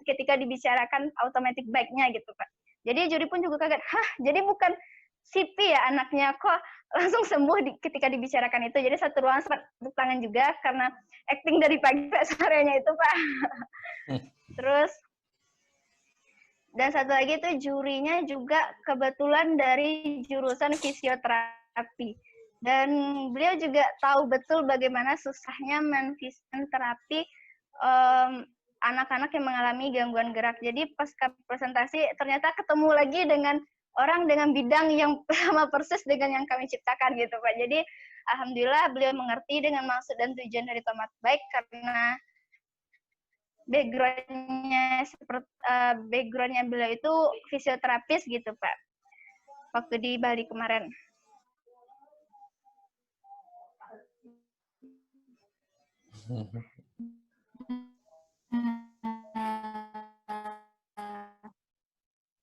ketika dibicarakan automatic bag-nya gitu Pak. Jadi juri pun juga kaget, hah jadi bukan CP ya anaknya, kok langsung sembuh ketika dibicarakan itu. Jadi satu ruangan sempat tepuk tangan juga karena acting dari pagi sampai sorenya itu Pak. Terus dan satu lagi itu jurinya juga kebetulan dari jurusan fisioterapi. Dan beliau juga tahu betul bagaimana susahnya menfisioterapi anak-anak yang mengalami gangguan gerak. Jadi pas presentasi ternyata ketemu lagi dengan orang dengan bidang yang sama persis dengan yang kami ciptakan gitu Pak. Jadi alhamdulillah beliau mengerti dengan maksud dan tujuan dari tomat bag karena backgroundnya beliau itu fisioterapis gitu Pak. Waktu di Bali kemarin.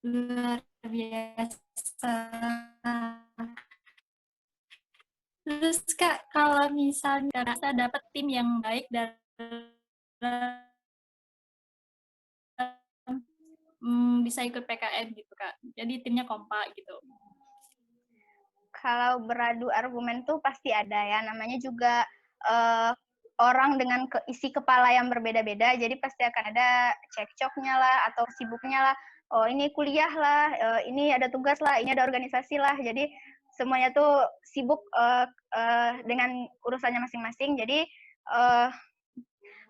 Luar biasa. Terus Kak, kalau misalnya kita dapat tim yang baik dan bisa ikut PKM gitu Kak. Jadi timnya kompak gitu. Kalau beradu argumen tuh pasti ada ya. Namanya juga orang dengan isi kepala yang berbeda-beda. Jadi pasti akan ada cekcoknya lah atau sibuknya lah. Oh ini kuliah lah, ini ada tugas lah, ini ada organisasi lah. Jadi semuanya tuh sibuk dengan urusannya masing-masing. Jadi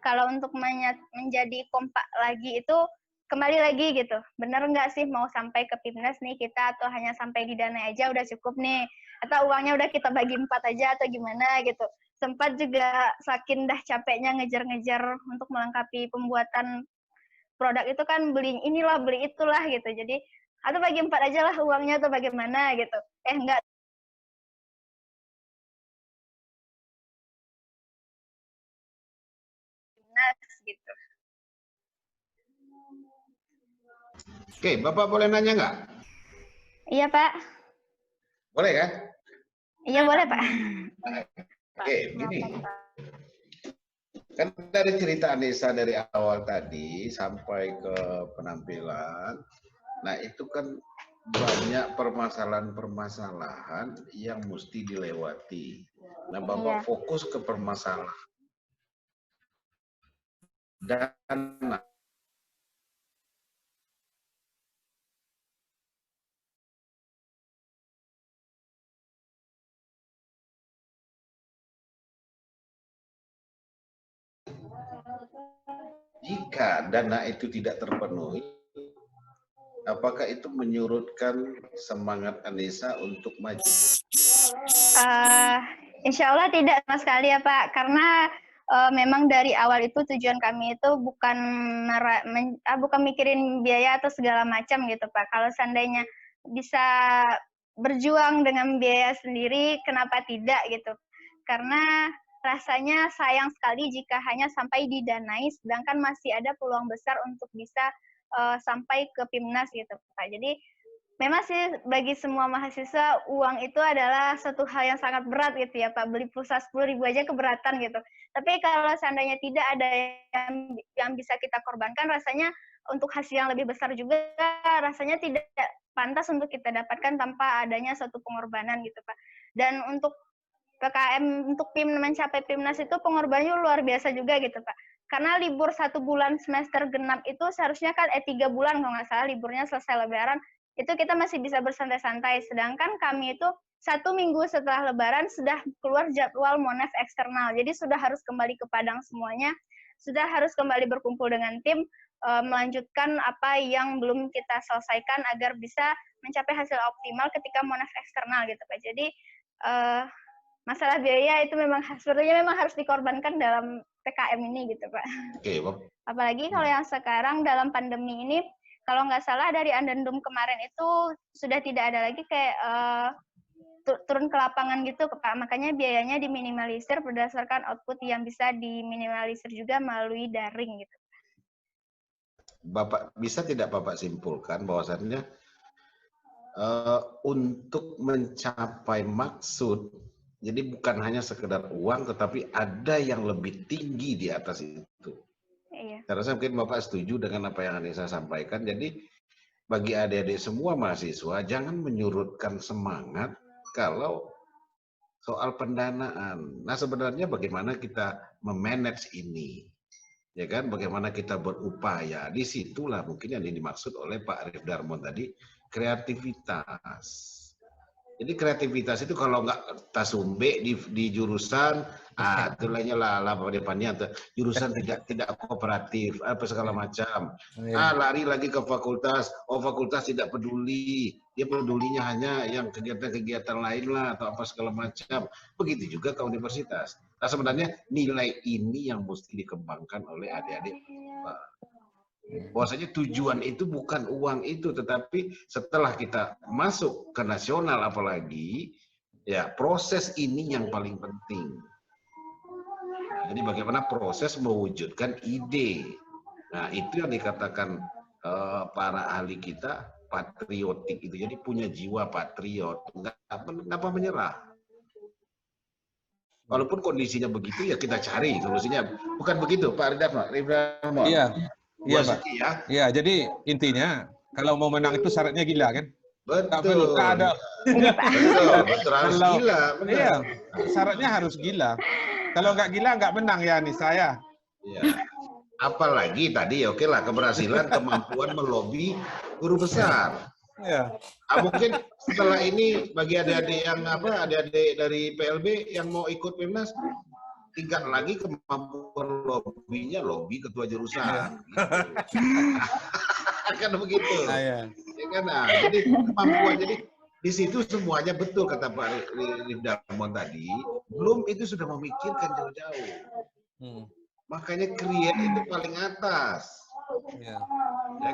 kalau untuk menjadi kompak lagi itu kembali lagi gitu, bener nggak sih mau sampai ke PIMNAS nih kita atau hanya sampai di dana aja udah cukup nih, atau uangnya udah kita bagi 4 aja atau gimana gitu. Sempat juga saking dah capeknya ngejar-ngejar untuk melengkapi pembuatan produk itu kan beli inilah beli itulah gitu, jadi atau bagi 4 aja lah uangnya atau bagaimana gitu. Enggak, PIMNAS gitu. Oke, Bapak boleh nanya nggak? Iya Pak. Boleh kan? Iya boleh Pak. Oke, gini. Kan dari cerita Anissa dari awal tadi sampai ke penampilan, nah itu kan banyak permasalahan-permasalahan yang mesti dilewati. Nah, Bapak fokus ke permasalahan dan jika dana itu tidak terpenuhi, apakah itu menyurutkan semangat Anissa untuk maju? Insya Allah tidak sama sekali ya Pak, karena memang dari awal itu tujuan kami itu bukan mikirin biaya atau segala macam gitu Pak. Kalau seandainya bisa berjuang dengan biaya sendiri, kenapa tidak gitu? Karena rasanya sayang sekali jika hanya sampai didanai, sedangkan masih ada peluang besar untuk bisa sampai ke PIMNAS gitu Pak. Jadi memang sih bagi semua mahasiswa uang itu adalah satu hal yang sangat berat gitu ya Pak. Beli pulsa 10.000 aja keberatan gitu. Tapi kalau seandainya tidak ada yang bisa kita korbankan, rasanya untuk hasil yang lebih besar juga rasanya tidak pantas untuk kita dapatkan tanpa adanya suatu pengorbanan gitu Pak. Dan untuk PKM untuk mencapai PIMNAS itu pengorbanannya luar biasa juga gitu Pak. Karena libur 1 bulan semester genap itu seharusnya kan 3 bulan kalau nggak salah liburnya selesai lebaran, itu kita masih bisa bersantai-santai. Sedangkan kami itu 1 minggu setelah lebaran sudah keluar jadwal Monef eksternal. Jadi sudah harus kembali ke Padang semuanya, sudah harus kembali berkumpul dengan tim, melanjutkan apa yang belum kita selesaikan agar bisa mencapai hasil optimal ketika Monef eksternal gitu Pak. Jadi masalah biaya itu sebenarnya memang harus dikorbankan dalam PKM ini gitu Pak. Oke, Pak. Apalagi kalau yang sekarang dalam pandemi ini, kalau nggak salah dari Andendum kemarin itu sudah tidak ada lagi kayak turun ke lapangan gitu Pak. Makanya biayanya diminimalisir berdasarkan output yang bisa diminimalisir juga melalui daring gitu. Bapak bisa tidak Bapak simpulkan bahwasannya untuk mencapai maksud, jadi bukan hanya sekedar uang, tetapi ada yang lebih tinggi di atas itu. Iya. Saya rasa mungkin Bapak setuju dengan apa yang Anissa sampaikan. Jadi bagi adik-adik semua mahasiswa, jangan menyurutkan semangat kalau soal pendanaan. Nah sebenarnya bagaimana kita memanage ini, ya kan? Bagaimana kita berupaya. Disitulah mungkin yang dimaksud oleh Pak Arif Darmon tadi, kreativitas. Jadi kreativitas itu kalau nggak tasumbe di jurusan, tulahnya lah depannya jurusan tidak kooperatif, apa segala macam. Lari lagi ke fakultas, fakultas tidak peduli, dia pedulinya hanya yang kegiatan-kegiatan lain lah atau apa segala macam. Begitu juga ke universitas. Nah sebenarnya nilai ini yang mesti dikembangkan oleh adik-adik. Bahwasanya tujuan itu bukan uang itu, tetapi setelah kita masuk ke nasional apalagi, ya proses ini yang paling penting. Jadi bagaimana proses mewujudkan ide. Nah itu yang dikatakan para ahli kita patriotik itu. Jadi punya jiwa patriot, kenapa menyerah? Walaupun kondisinya begitu ya kita cari solusinya. Bukan begitu Pak Ridwan? Iya. Iya, Pak. Ya. Iya, jadi intinya kalau mau menang itu syaratnya gila kan? Betul. Tak ada. Betul, harus gila. Benar. Iya, syaratnya harus gila. Kalau nggak gila nggak menang ya nih saya. Ya. Apalagi tadi oke lah keberhasilan kemampuan melobi guru besar. Iya. Mungkin setelah ini bagi adik-adik yang adik-adik dari PLB yang mau ikut PIMNAS, tingkat lagi kemampuan lobbynya, lobby ketua jurusan. Kan begitu. Ya kan? Nah, jadi kemampuan, jadi di situ semuanya betul kata Pak Arif Darmon tadi. Belum itu sudah memikirkan jauh-jauh. Makanya create itu paling atas. Ya,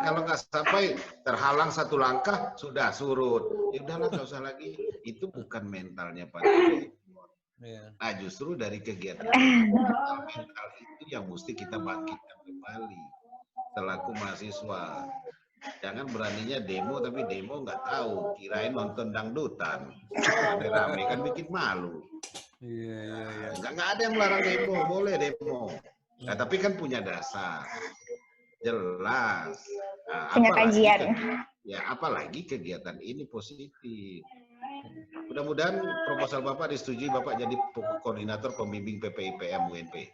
kalau nggak sampai terhalang satu langkah sudah surut. Ya udahlah nggak usah lagi. Itu bukan mentalnya Pak Arif. Nah justru dari kegiatan mental itu yang mesti kita bangkitkan kembali selaku mahasiswa. Jangan beraninya demo tapi demo nggak tahu, kirain nonton dangdutan, rame-rame kan bikin malu. Iya. Nggak ada yang melarang demo, boleh demo. Nah tapi kan punya dasar, jelas. Nah, punya kajian. Apalagi kegiatan ini positif. Mudah-mudahan proposal Bapak disetujui, Bapak jadi koordinator pembimbing PPIPM UNP.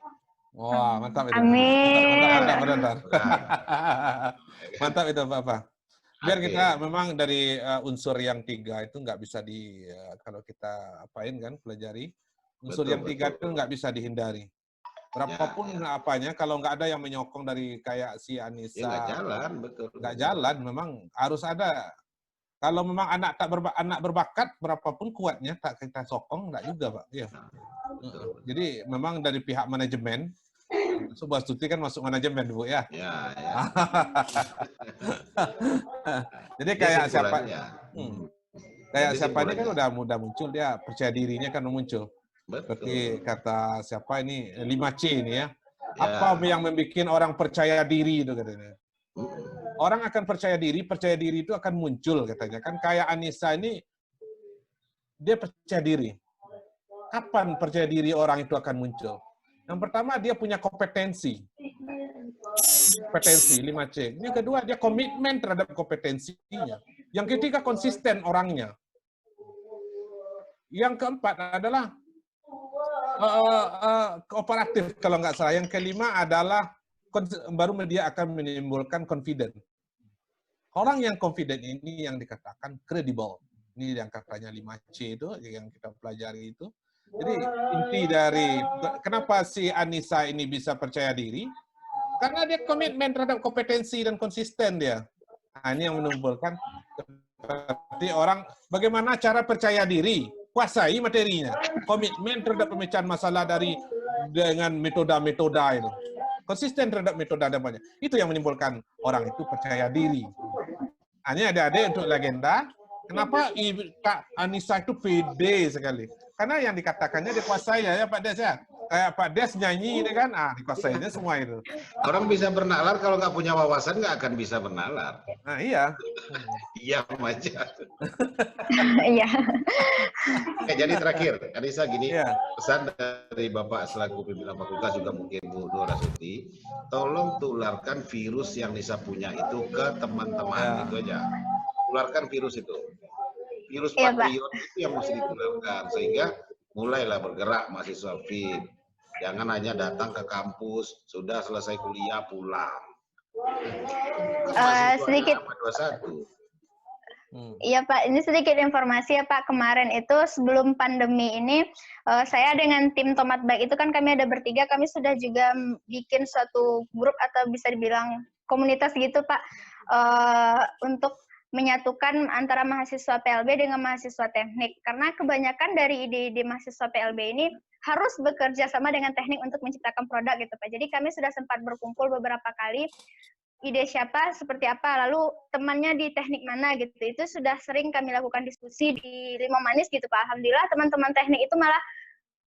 Wah, mantap itu. Amin. Mantap itu Bapak. Biar kita memang dari unsur yang 3 itu nggak bisa kalau kita apain kan, pelajari. Unsur yang 3 itu nggak bisa dihindari. Berapapun apanya, kalau nggak ada yang menyokong dari kayak si Anissa. Ya nggak jalan, betul. Nggak jalan, memang harus ada. Kalau memang anak berbakat, berapapun kuatnya tak kita sokong, enggak juga, Pak. Iya. Jadi memang dari pihak manajemen, sebuah studi kan masuk manajemen, Bu ya. Ya. Jadi kayak siapa? Kayak siapa ini kan udah mudah muncul, dia percaya dirinya kan muncul. Seperti kata siapa ini 5C ini ya. Apa yang membuat orang percaya diri itu katanya. Orang akan percaya diri itu akan muncul katanya. Kan kayak Anissa ini, dia percaya diri. Kapan percaya diri orang itu akan muncul? Yang pertama, dia punya kompetensi. Kompetensi, 5C. Yang kedua, dia komitmen terhadap kompetensinya. Yang ketiga, konsisten orangnya. Yang keempat adalah kooperatif, kalau nggak salah. Yang kelima adalah baru dia akan menimbulkan confident. Orang yang confident ini yang dikatakan credible. Ini yang katanya 5C itu, yang kita pelajari itu. Jadi inti dari kenapa si Anissa ini bisa percaya diri, karena dia komitmen terhadap kompetensi dan konsisten dia. Nah, ini yang menimbulkan seperti orang, bagaimana cara percaya diri, kuasai materinya, komitmen terhadap pemecahan masalah dengan metode-metode itu. Konsisten terhadap metode namanya. Itu yang menimbulkan orang itu percaya diri. Hanya adik-adik untuk legenda, kenapa Kak Anissa itu pede sekali? Karena yang dikatakannya dia kuasai ya Pak Des ya. Pak Des nyanyi ini kan, dikuasainya semua itu. Orang bisa bernalar kalau nggak punya wawasan nggak akan bisa bernalar. Nah iya. Iya aja. Iya. Jadi terakhir, Anissa gini, Iya. pesan dari Bapak selaku pimpinan fakultas juga mungkin Bu Nur Rasuti, tolong tularkan virus yang Nisa punya itu ke teman-teman, itu aja. Tularkan virus itu. Virus Iya, Pak. patriot itu yang mesti ditularkan, sehingga mulailah bergerak mahasiswa FIP. Jangan hanya datang ke kampus, sudah selesai kuliah pulang. Sedikit. 21. Iya Pak, ini sedikit informasi ya Pak. Kemarin itu sebelum pandemi ini, saya dengan tim Tomat Baik itu kan kami ada bertiga, kami sudah juga bikin suatu grup atau bisa dibilang komunitas gitu Pak, untuk menyatukan antara mahasiswa PLB dengan mahasiswa teknik. Karena kebanyakan dari ide-ide mahasiswa PLB ini harus bekerja sama dengan teknik untuk menciptakan produk gitu Pak. Jadi kami sudah sempat berkumpul beberapa kali, ide siapa, seperti apa, lalu temannya di teknik mana gitu. Itu sudah sering kami lakukan diskusi di Limau Manis gitu Pak. Alhamdulillah teman-teman teknik itu malah,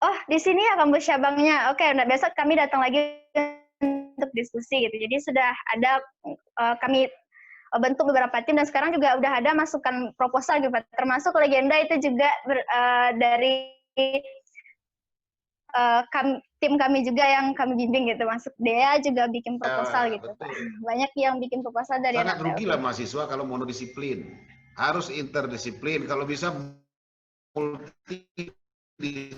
oh di sini ya kampus cabangnya, oke, nah besok kami datang lagi untuk diskusi gitu. Jadi sudah ada kami bentuk beberapa tim dan sekarang juga udah ada masukan proposal gitu Pak. Termasuk Legenda itu juga dari tim kami juga yang kami bimbing gitu, masuk Dea juga bikin proposal gitu Pak. Banyak yang bikin proposal dari sangat rugi lah mahasiswa kalau monodisiplin, harus interdisiplin, kalau bisa multidisiplin.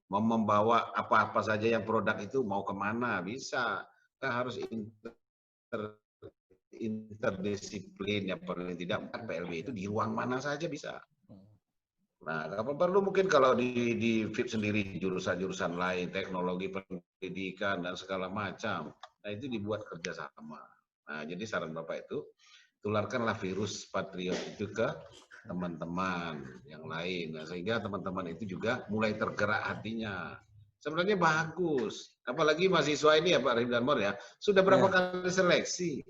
Mau membawa apa-apa saja yang produk itu mau kemana bisa, kita harus interdisiplin, ya paling tidak PLB itu di ruang mana saja bisa. Nah, apa perlu mungkin kalau di FIP sendiri jurusan-jurusan lain, teknologi pendidikan dan segala macam, nah itu dibuat kerjasama. Nah, jadi saran Bapak itu tularkanlah virus patriot itu ke teman-teman yang lain, nah, sehingga teman-teman itu juga mulai tergerak hatinya. Sebenarnya bagus, apalagi mahasiswa ini ya Pak Ridwan Mor ya, sudah berapa kali seleksi.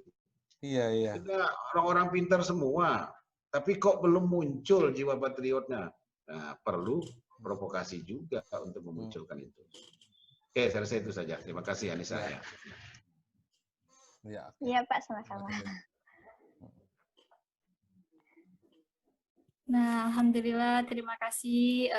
Iya. Kita orang-orang pintar semua, tapi kok belum muncul jiwa patriotnya. Nah, perlu provokasi juga untuk memunculkan itu. Oke, saya rasa itu saja. Terima kasih Anissa. Iya Pak, sama-sama. Nah, alhamdulillah terima kasih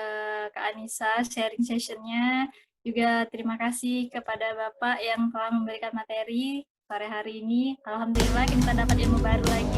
Kak Anissa sharing sessionnya. Juga terima kasih kepada Bapak yang telah memberikan materi sore hari ini. Alhamdulillah kita dapat ilmu baru lagi.